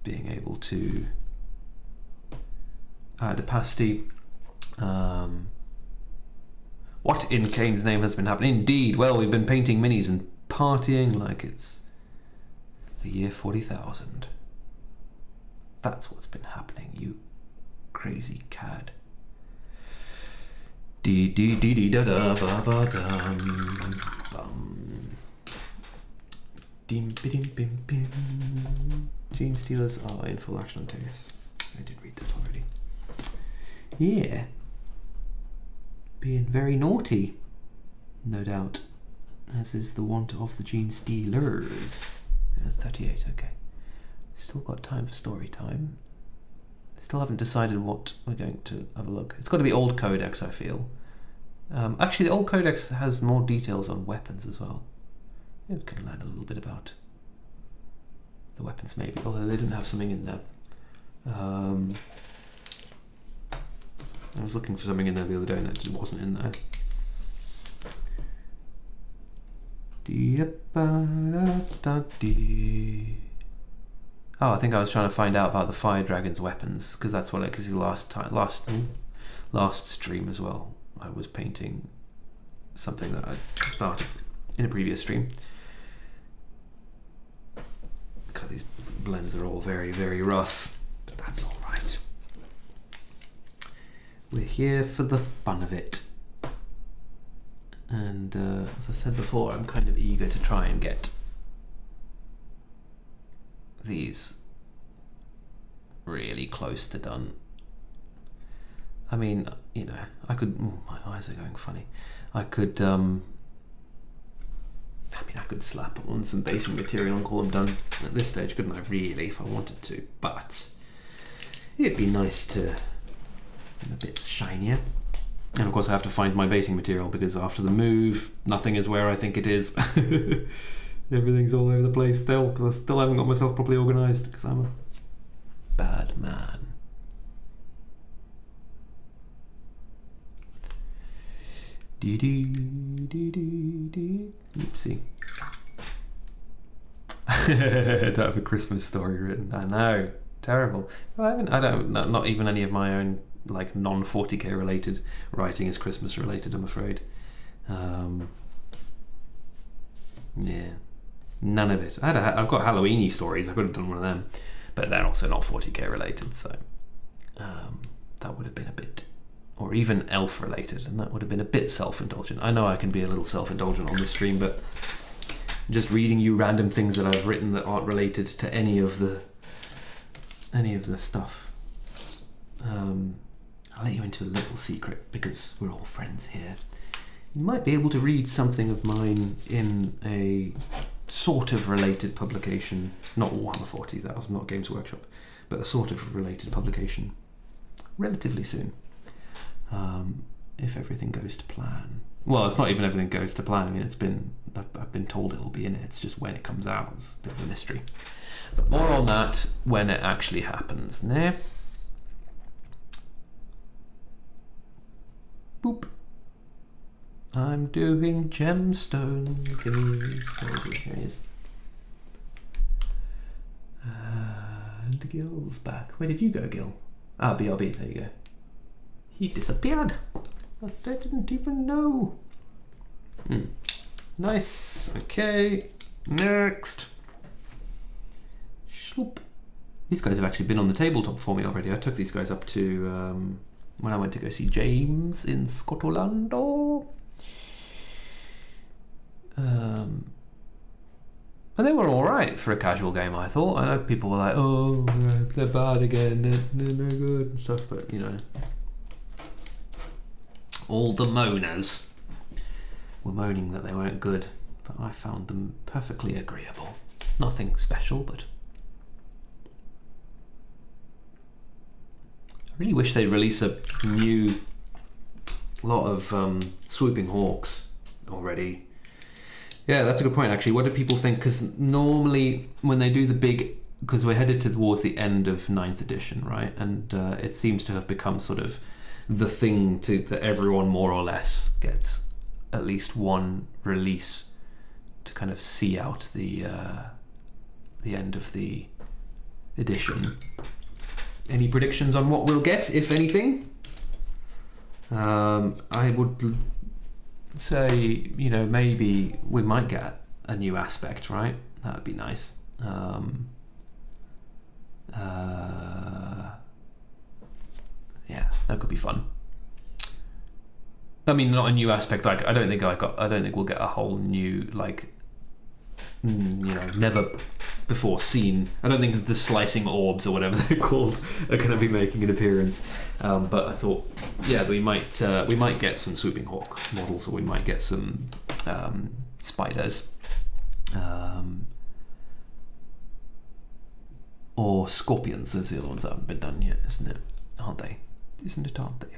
being able to add opacity. What in Kane's name has been happening? Indeed, well, we've been painting minis and partying like it's the year 40,000. That's what's been happening, you crazy cad. Dee dee dee dee da da ba ba dum bum. Dim bim bim bim. Gene Stealers are in full action on Terrace. I did read that already. Yeah. Being very naughty, no doubt, as is the wont of the Gene Stealers. 38, okay. Still got time for story time. Still haven't decided what we're going to have a look. It's got to be Old Codex, I feel. Actually, the Old Codex has more details on weapons as well. Yeah, we can learn a little bit about the weapons maybe, although they didn't have something in there. I was looking for something in there the other day and it just wasn't in there. Oh, I think I was trying to find out about the Fire Dragon's weapons, because that's what because last stream as well, I was painting something that I started in a previous stream. God, these blends are all very, very rough, but that's all right. We're here for the fun of it. And as I said before, I'm kind of eager to try and get these really close to done. I mean, you know, I could... my eyes are going funny. I could... I could slap on some basing material and call them done at this stage, couldn't I, really, if I wanted to? But it'd be nice to be a bit shinier. And of course I have to find my basing material, because after the move, nothing is where I think it is. Everything's all over the place still, because I still haven't got myself properly organised, because I'm a bad man. Oopsie. I don't have a Christmas story written. I know, terrible. Not even any of my own like non-40k related writing is Christmas related, I'm afraid. Yeah, none of it. I've got Halloweeny stories. I could have done one of them, but they're also not 40k related, so that would have been a bit. Or even elf related, and that would have been a bit self-indulgent. I know I can be a little self-indulgent on this stream, but just reading you random things that I've written that aren't related to any of the stuff. I'll let you into a little secret, because we're all friends here. You might be able to read something of mine in a sort of related publication, not Warhammer 40,000, not Games Workshop, but a sort of related publication relatively soon. If everything goes to plan. Well, it's not even everything goes to plan. I mean, I've been told it'll be in it. It's just when it comes out. It's a bit of a mystery. But more on that when it actually happens. Nah. Boop. I'm doing gemstone. Where is he? Here he is. And Gil's back. Where did you go, Gil? Ah, BRB. There you go. He disappeared. I didn't even know. Nice. Okay. Next. Shloop. These guys have actually been on the tabletop for me already. I took these guys up to when I went to go see James in Scotland. And they were all right for a casual game, I thought. I know people were like, "Oh, they're bad again. They're no good and stuff," but you know. All the moaners were moaning that they weren't good, but I found them perfectly agreeable. Nothing special, but I really wish they'd release a new lot of swooping hawks already. Yeah, that's a good point, actually. What do people think? Because normally when they do the big... Because we're headed towards the end of 9th edition, right? And it seems to have become sort of the thing that everyone more or less gets at least one release to kind of see out the end of the edition. Any predictions on what we'll get, if anything? I would say, you know, maybe we might get a new aspect, right? That would be nice. Yeah, that could be fun. I mean, not a new aspect. Like, I don't think we'll get a whole new, like, you know, never before seen. I don't think the slicing orbs or whatever they're called are going to be making an appearance. But I thought, yeah, we might get some swooping hawk models, or we might get some spiders, or scorpions. Those are the other ones that haven't been done yet, isn't it? Aren't they? Isn't it, aren't they?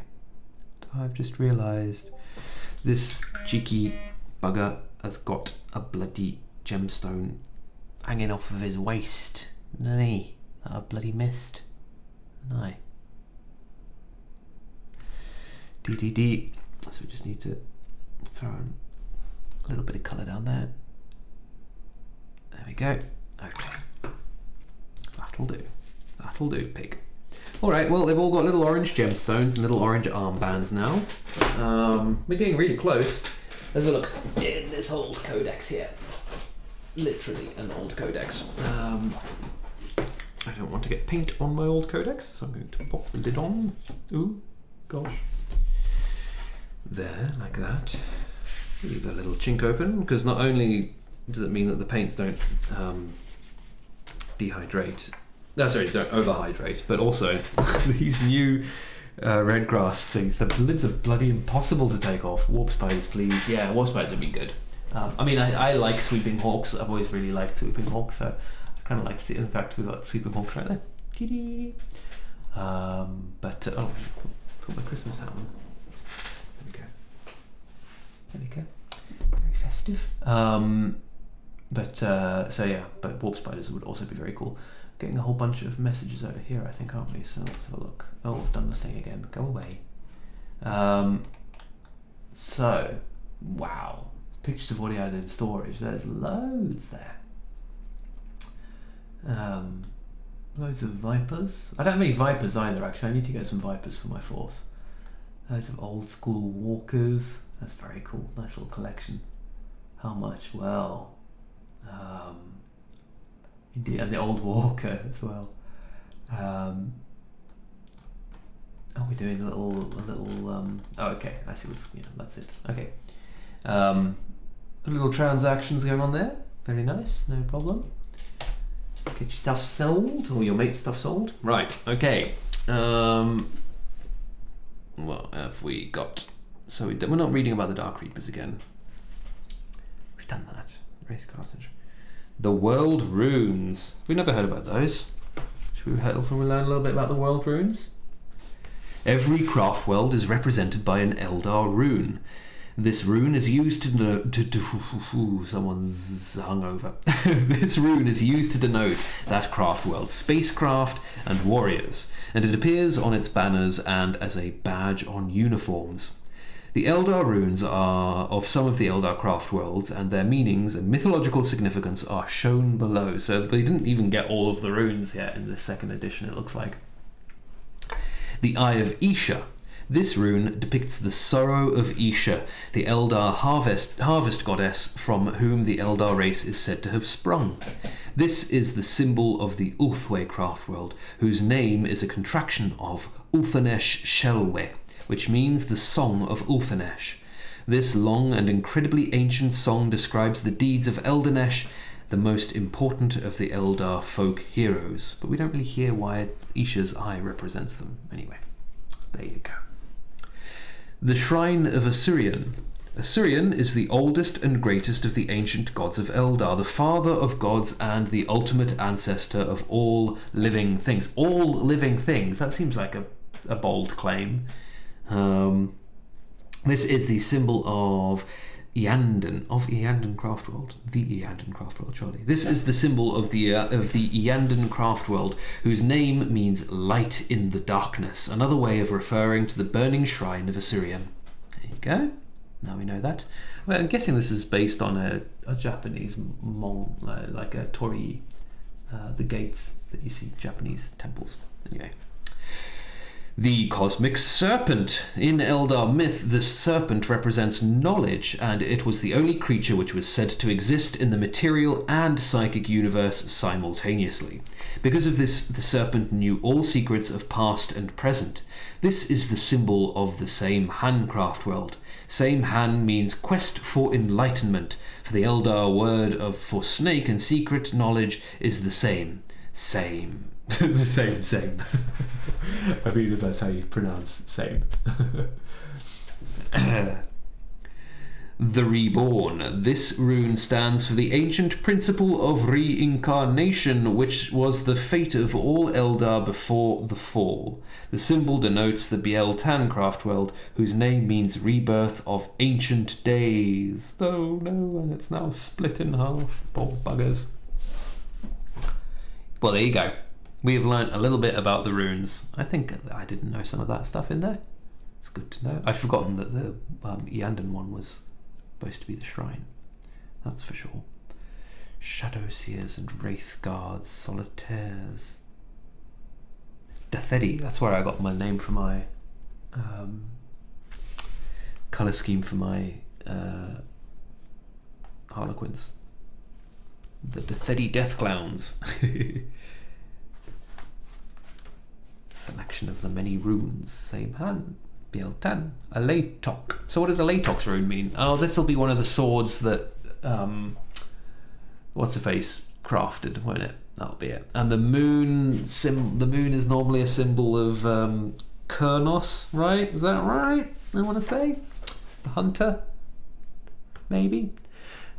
I've just realised this cheeky bugger has got a bloody gemstone hanging off of his waist, hasn't he? That I bloody missed. No. DDD. So we just need to throw a little bit of colour down there. There we go. Okay. That'll do. That'll do, pig. Alright, well, they've all got little orange gemstones and little orange armbands now. We're getting really close. There's a look in this old codex here. Literally an old codex. I don't want to get paint on my old codex, so I'm going to pop the lid on. Ooh, gosh. There, like that. Leave a little chink open, because not only does it mean that the paints don't dehydrate No, sorry, don't overhydrate. But also, these new red grass things, the lids are bloody impossible to take off. Warp spiders, please. Yeah, warp spiders would be good. I mean, I like sweeping hawks. I've always really liked sweeping hawks, so I kind of like to see it. In fact, we've got sweeping hawks right there. Put my Christmas hat on. There we go. Very festive. But warp spiders would also be very cool. Getting a whole bunch of messages over here, I think, aren't we? So let's have a look. Oh, we've done the thing again. Go away. Wow. Pictures of what he had in storage. There's loads there. Loads of vipers. I don't have any vipers either, actually. I need to get some vipers for my force. Loads of old school walkers. That's very cool. Nice little collection. How much? Well, indeed, and the old walker as well. We're doing a little. Oh, okay. I see what's. That's it. Okay. Little transactions going on there. Very nice. No problem. Get your stuff sold, or your mate's stuff sold. Right. Okay. What have we got? So we're not reading about the Dark Reapers again. We've done that. Wraith Carthage. The World Runes. We've never heard about those. Should we learn a little bit about the World Runes? Every craft world is represented by an Eldar rune. This rune is used to someone's hungover. This rune is used to denote that craft world's spacecraft and warriors, and it appears on its banners and as a badge on uniforms. The Eldar runes are of some of the Eldar craft worlds, and their meanings and mythological significance are shown below. So we didn't even get all of the runes yet in this second edition, it looks like. The Eye of Isha. This rune depicts the sorrow of Isha, the Eldar harvest goddess from whom the Eldar race is said to have sprung. This is the symbol of the Ulthwé craftworld, whose name is a contraction of Ulthanesh Shelwe, which means the Song of Ulthanesh. This long and incredibly ancient song describes the deeds of Eldanesh, the most important of the Eldar folk heroes. But we don't really hear why Isha's eye represents them. Anyway, there you go. The Shrine of Assyrian. Assyrian is the oldest and greatest of the ancient gods of Eldar, the father of gods and the ultimate ancestor of all living things. All living things. That seems like a bold claim. This is the symbol of Eandon Craftworld, the Eandon Craftworld, surely. This is the symbol of the Eandon Craftworld, whose name means light in the darkness. Another way of referring to the burning shrine of Assyrian. There you go. Now we know that. Well, I'm guessing this is based on a Japanese like a torii, the gates that you see Japanese temples. Anyway. The Cosmic Serpent. In Eldar myth, the serpent represents knowledge, and it was the only creature which was said to exist in the material and psychic universe simultaneously. Because of this, the serpent knew all secrets of past and present. This is the symbol of the Same Handcraft world. Same Hand means quest for enlightenment, for the Eldar word for snake and secret knowledge is the same. Same. The same. I mean, if that's how you pronounce same. The Reborn. This rune stands for the ancient principle of reincarnation, which was the fate of all Eldar before the fall. The symbol denotes the Biel Tancraft world, whose name means rebirth of ancient days. Oh no, and it's now split in half. Poor buggers. Well, there you go. We have learnt a little bit about the runes. I think I didn't know some of that stuff in there. It's good to know. I'd forgotten that the Eandon one was supposed to be the shrine. That's for sure. Shadow Seers and Wraith Guards, Solitaires. Dathedi, that's where I got my name for my colour scheme for my Harlequins. The Dathedi Death Clowns. Selection of the many runes. Same Hand. Biel-Tan. A Laytok. So what does a Laytok's rune mean? Oh, this will be one of the swords that what's-her-face crafted, won't it? That'll be it. And the moon is normally a symbol of Kurnos, right? Is that right? I want to say the hunter, maybe.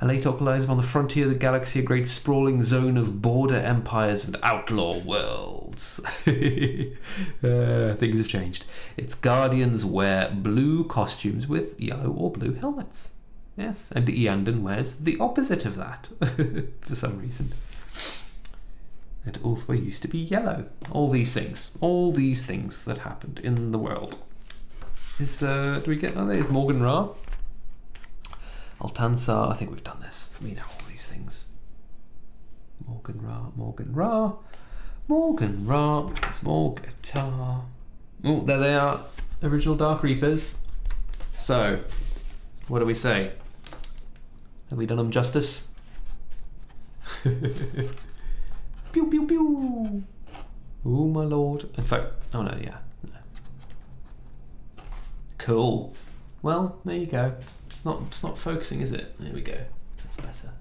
A late occultism on the frontier of the galaxy, a great sprawling zone of border empires and outlaw worlds. Things have changed. Its guardians wear blue costumes with yellow or blue helmets. Yes, and Eandon wears the opposite of that for some reason. And Ulthway used to be yellow. All these things that happened in the world. Do we get? Oh, there's Morgan Ra. Altansar, I think we've done this. We know all these things. Morgan Ra. Small guitar. Oh, there they are. Original Dark Reapers. So, what do we say? Have we done them justice? Pew, pew, pew. Oh, my lord. In fact, oh no, yeah. No. Cool. Well, there you go. It's not focusing, is it? There we go. That's better.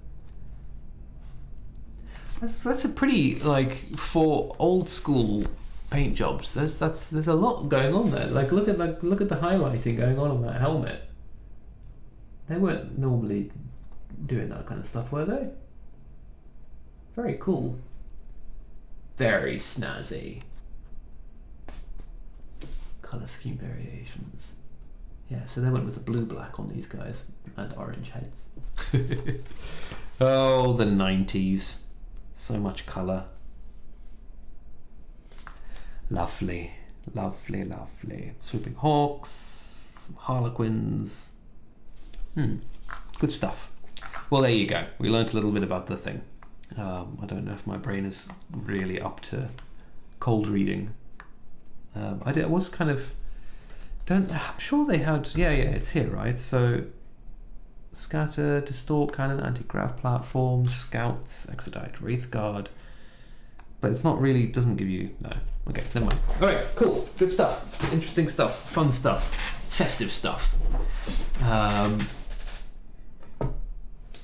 That's a pretty, like, for old school paint jobs. There's a lot going on there. Like look at the highlighting going on that helmet. They weren't normally doing that kind of stuff, were they? Very cool. Very snazzy. Colour scheme variations. Yeah, so they went with the blue-black on these guys and orange heads. Oh, the 90s. So much colour. Lovely, lovely, lovely. Swooping hawks, some harlequins. Good stuff. Well, there you go. We learnt a little bit about the thing. I don't know if my brain is really up to cold reading. I was kind of... I'm sure they had... Yeah, it's here, right? So, scatter, distort, cannon, anti-grav platform, scouts, expedite, wraith guard. But it's not really... Doesn't give you... No. Okay, never mind. All right, cool. Good stuff. Interesting stuff. Fun stuff. Festive stuff.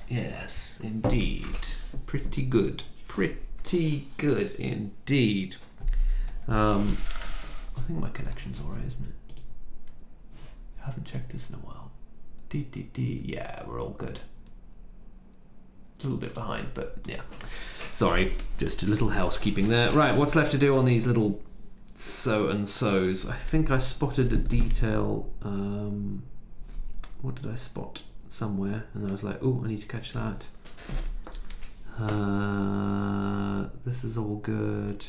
Yes, indeed. Pretty good. Pretty good indeed. I think my connection's alright, isn't it? I haven't checked this in a while. Yeah, we're all good. A little bit behind, but yeah. Sorry, just a little housekeeping there. Right, what's left to do on these little so-and-sos? I think I spotted a detail. What did I spot? Somewhere, and I was like, oh, I need to catch that. This is all good.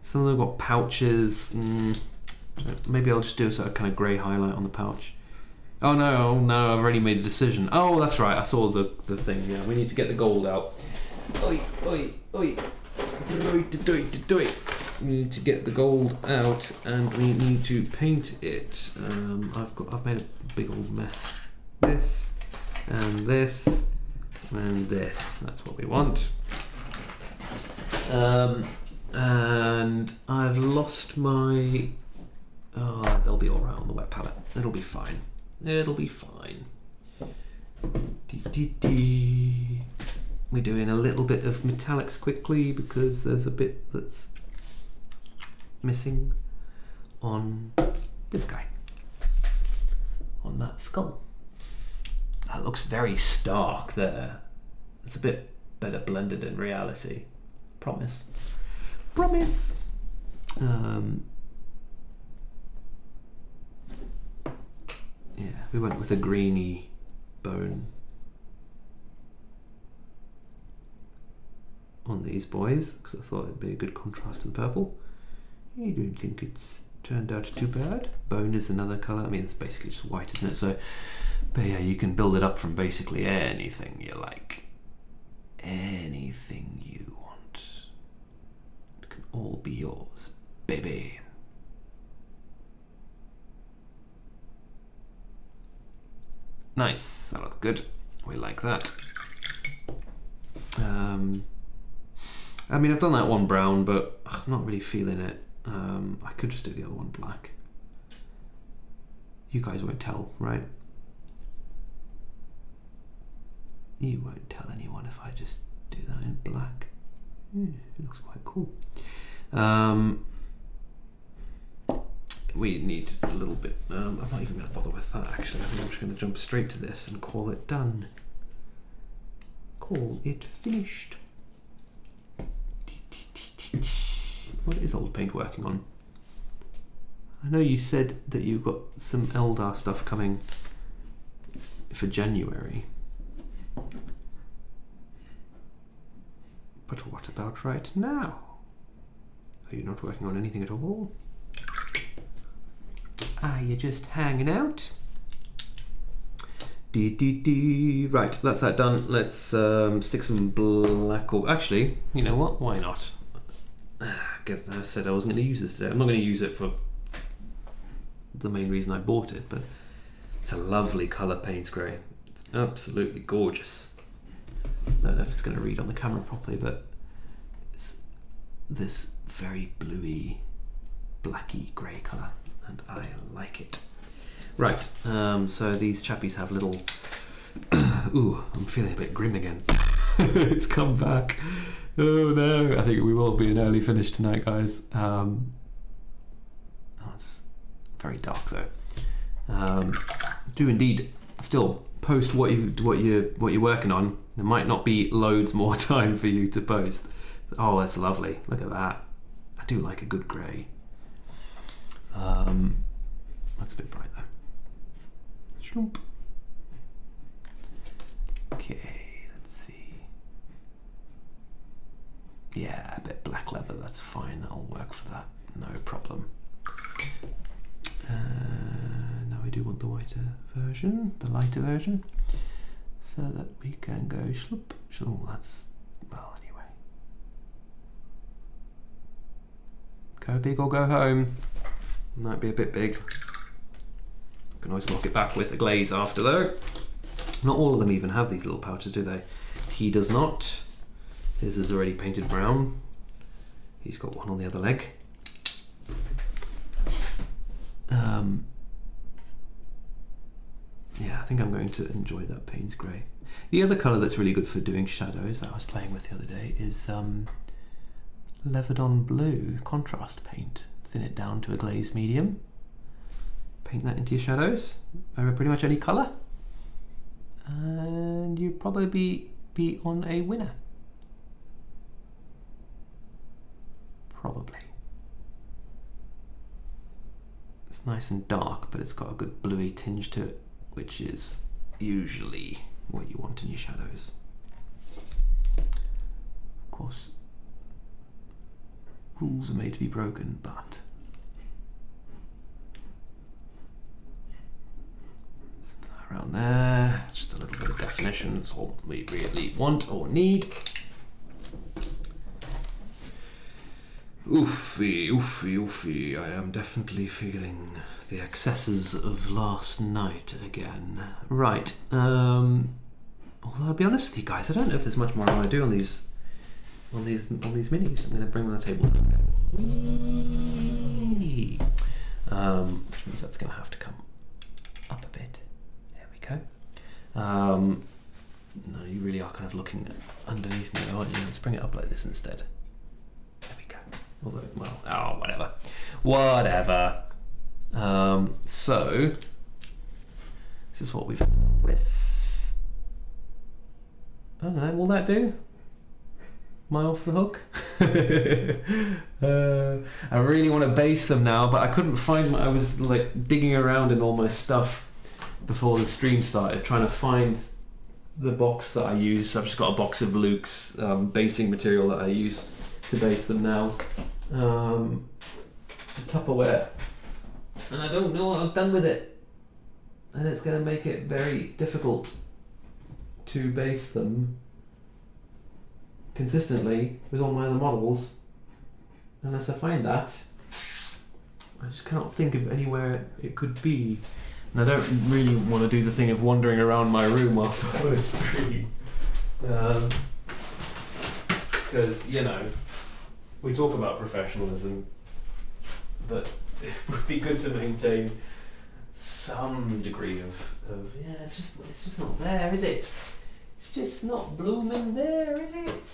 Some of them got pouches. Maybe I'll just do a sort of kind of grey highlight on the pouch. Oh no, I've already made a decision. Oh, that's right, I saw the thing. Yeah, we need to get the gold out. Oi. We need to get the gold out, and we need to paint it. I've made a big old mess. This and this and this. That's what we want. And I've lost my... Oh, they'll be all right on the wet palette. It'll be fine. It'll be fine. We're doing a little bit of metallics quickly because there's a bit that's missing on this guy. On that skull. That looks very stark there. It's a bit better blended in reality. Promise. Yeah, we went with a greeny bone on these boys because I thought it'd be a good contrast to the purple. I don't think it's turned out too bad. Bone is another colour. I mean, it's basically just white, isn't it? So, but yeah, you can build it up from basically anything you like. Anything you want. It can all be yours, baby. Nice, that looks good. We like that. I mean, I've done that one brown, but I'm not really feeling it. I could just do the other one black. You guys won't tell, right? You won't tell anyone if I just do that in black. it looks quite cool. We need a little bit. I'm not even going to bother with that actually. I think I'm just going to jump straight to this and call it done. Call it finished. What is old paint working on? I know you said that you've got some Eldar stuff coming for January. But what about right now? Are you not working on anything at all? Are you just hanging out? Right, that's that done. Let's stick some black or actually, you know what? Why not? I said I wasn't going to use this today. I'm not going to use it for the main reason I bought it, but it's a lovely colour Payne's Grey. It's absolutely gorgeous. I don't know if it's going to read on the camera properly, but it's this very bluey, blacky grey colour, and I like it. Right, so these chappies have little... Ooh, I'm feeling a bit grim again. It's come back. Oh no, I think we will be an early finish tonight, guys. Oh, it's very dark though. Do indeed still post what you're working on. There might not be loads more time for you to post. Oh, that's lovely. Look at that. I do like a good grey. That's a bit bright though. Shloomp. Okay, let's see. Yeah, a bit black leather, that's fine. That'll work for that. No problem. Now we do want the whiter version, the lighter version, so that we can go shloop. Oh, that's, well, anyway. Go big or go home. Might be a bit big. Can always knock it back with the glaze after though. Not all of them even have these little pouches, do they? He does not. His is already painted brown. He's got one on the other leg. Yeah, I think I'm going to enjoy that Payne's Grey. The other colour that's really good for doing shadows that I was playing with the other day is Levedon Blue contrast paint. Thin it down to a glazed medium. Paint that into your shadows over pretty much any colour. And you'd probably be on a winner. Probably. It's nice and dark, but it's got a good bluey tinge to it, which is usually what you want in your shadows. Of course, rules are made to be broken, but something around there, just a little bit of definition, that's all we really want or need. Oofy, oofy, oofy. I am definitely feeling the excesses of last night again. Right. Although I'll be honest with you guys, I don't know if there's much more I want to do on these minis. I'm going to bring them on the table. Which means that's going to have to come up a bit. There we go. No, you really are kind of looking underneath me, aren't you? Let's bring it up like this instead. Although, well, oh, whatever. Whatever. So, this is what we've done with. I don't know, will that do? Am I off the hook? I really want to base them now, but I couldn't find I was like digging around in all my stuff before the stream started, trying to find the box that I use. I've just got a box of Luke's basing material that I use to base them now. Tupperware, and I don't know what I've done with it, and it's going to make it very difficult to base them consistently with all my other models unless I find that. I just cannot think of anywhere it could be, and I don't really want to do the thing of wandering around my room whilst I'm on a screen, because you know, we talk about professionalism, but it would be good to maintain some degree of yeah, it's just not there, is it? It's just not blooming there, is it?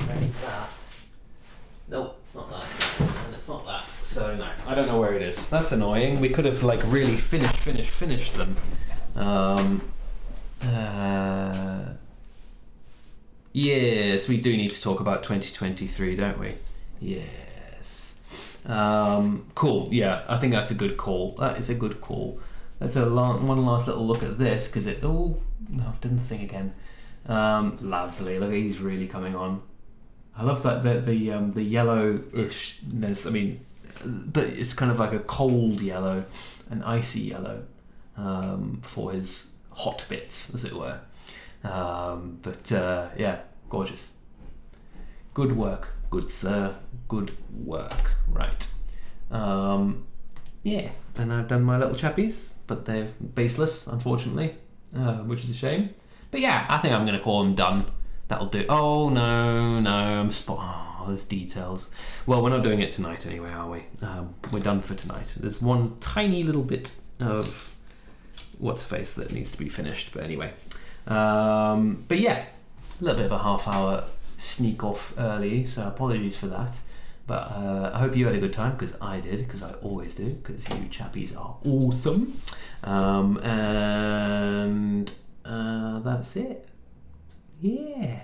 Where is that? Nope, it's not that. And it's not that. So no, I don't know where it is. That's annoying. We could have like really finished them. Yes, we do need to talk about 2023, don't we? Yes. Cool. Yeah, I think that's a good call. That is a good call. Let's have one last little look at this because it. Oh no, I've done the thing again. Lovely. Look, he's really coming on. I love that the yellowishness. I mean, but it's kind of like a cold yellow, an icy yellow, for his hot bits, as it were. Yeah, gorgeous. Good work, good sir. Good work. Right. Yeah, and I've done my little chappies, but they're baseless, unfortunately, which is a shame. But yeah, I think I'm going to call them done. That'll do. Oh, no, oh, there's details. Well, we're not doing it tonight anyway, are we? We're done for tonight. There's one tiny little bit of what's face that needs to be finished, but anyway. But yeah, a little bit of a half-hour sneak off early, so apologies for that. But I hope you had a good time, because I did, because I always do, because you chappies are awesome. And that's it. Yeah.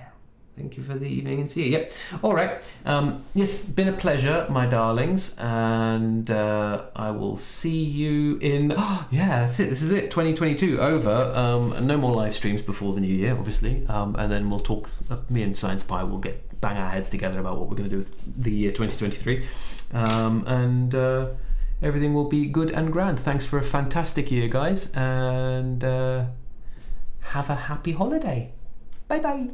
Thank you for the evening and see you. Yep. All right. Yes, been a pleasure, my darlings, and I will see you in. Oh, yeah, that's it. This is it. 2022 over. No more live streams before the new year, obviously. And then we'll talk. Me and Science Pie will bang our heads together about what we're going to do with the year 2023, and everything will be good and grand. Thanks for a fantastic year, guys, and have a happy holiday. Bye bye.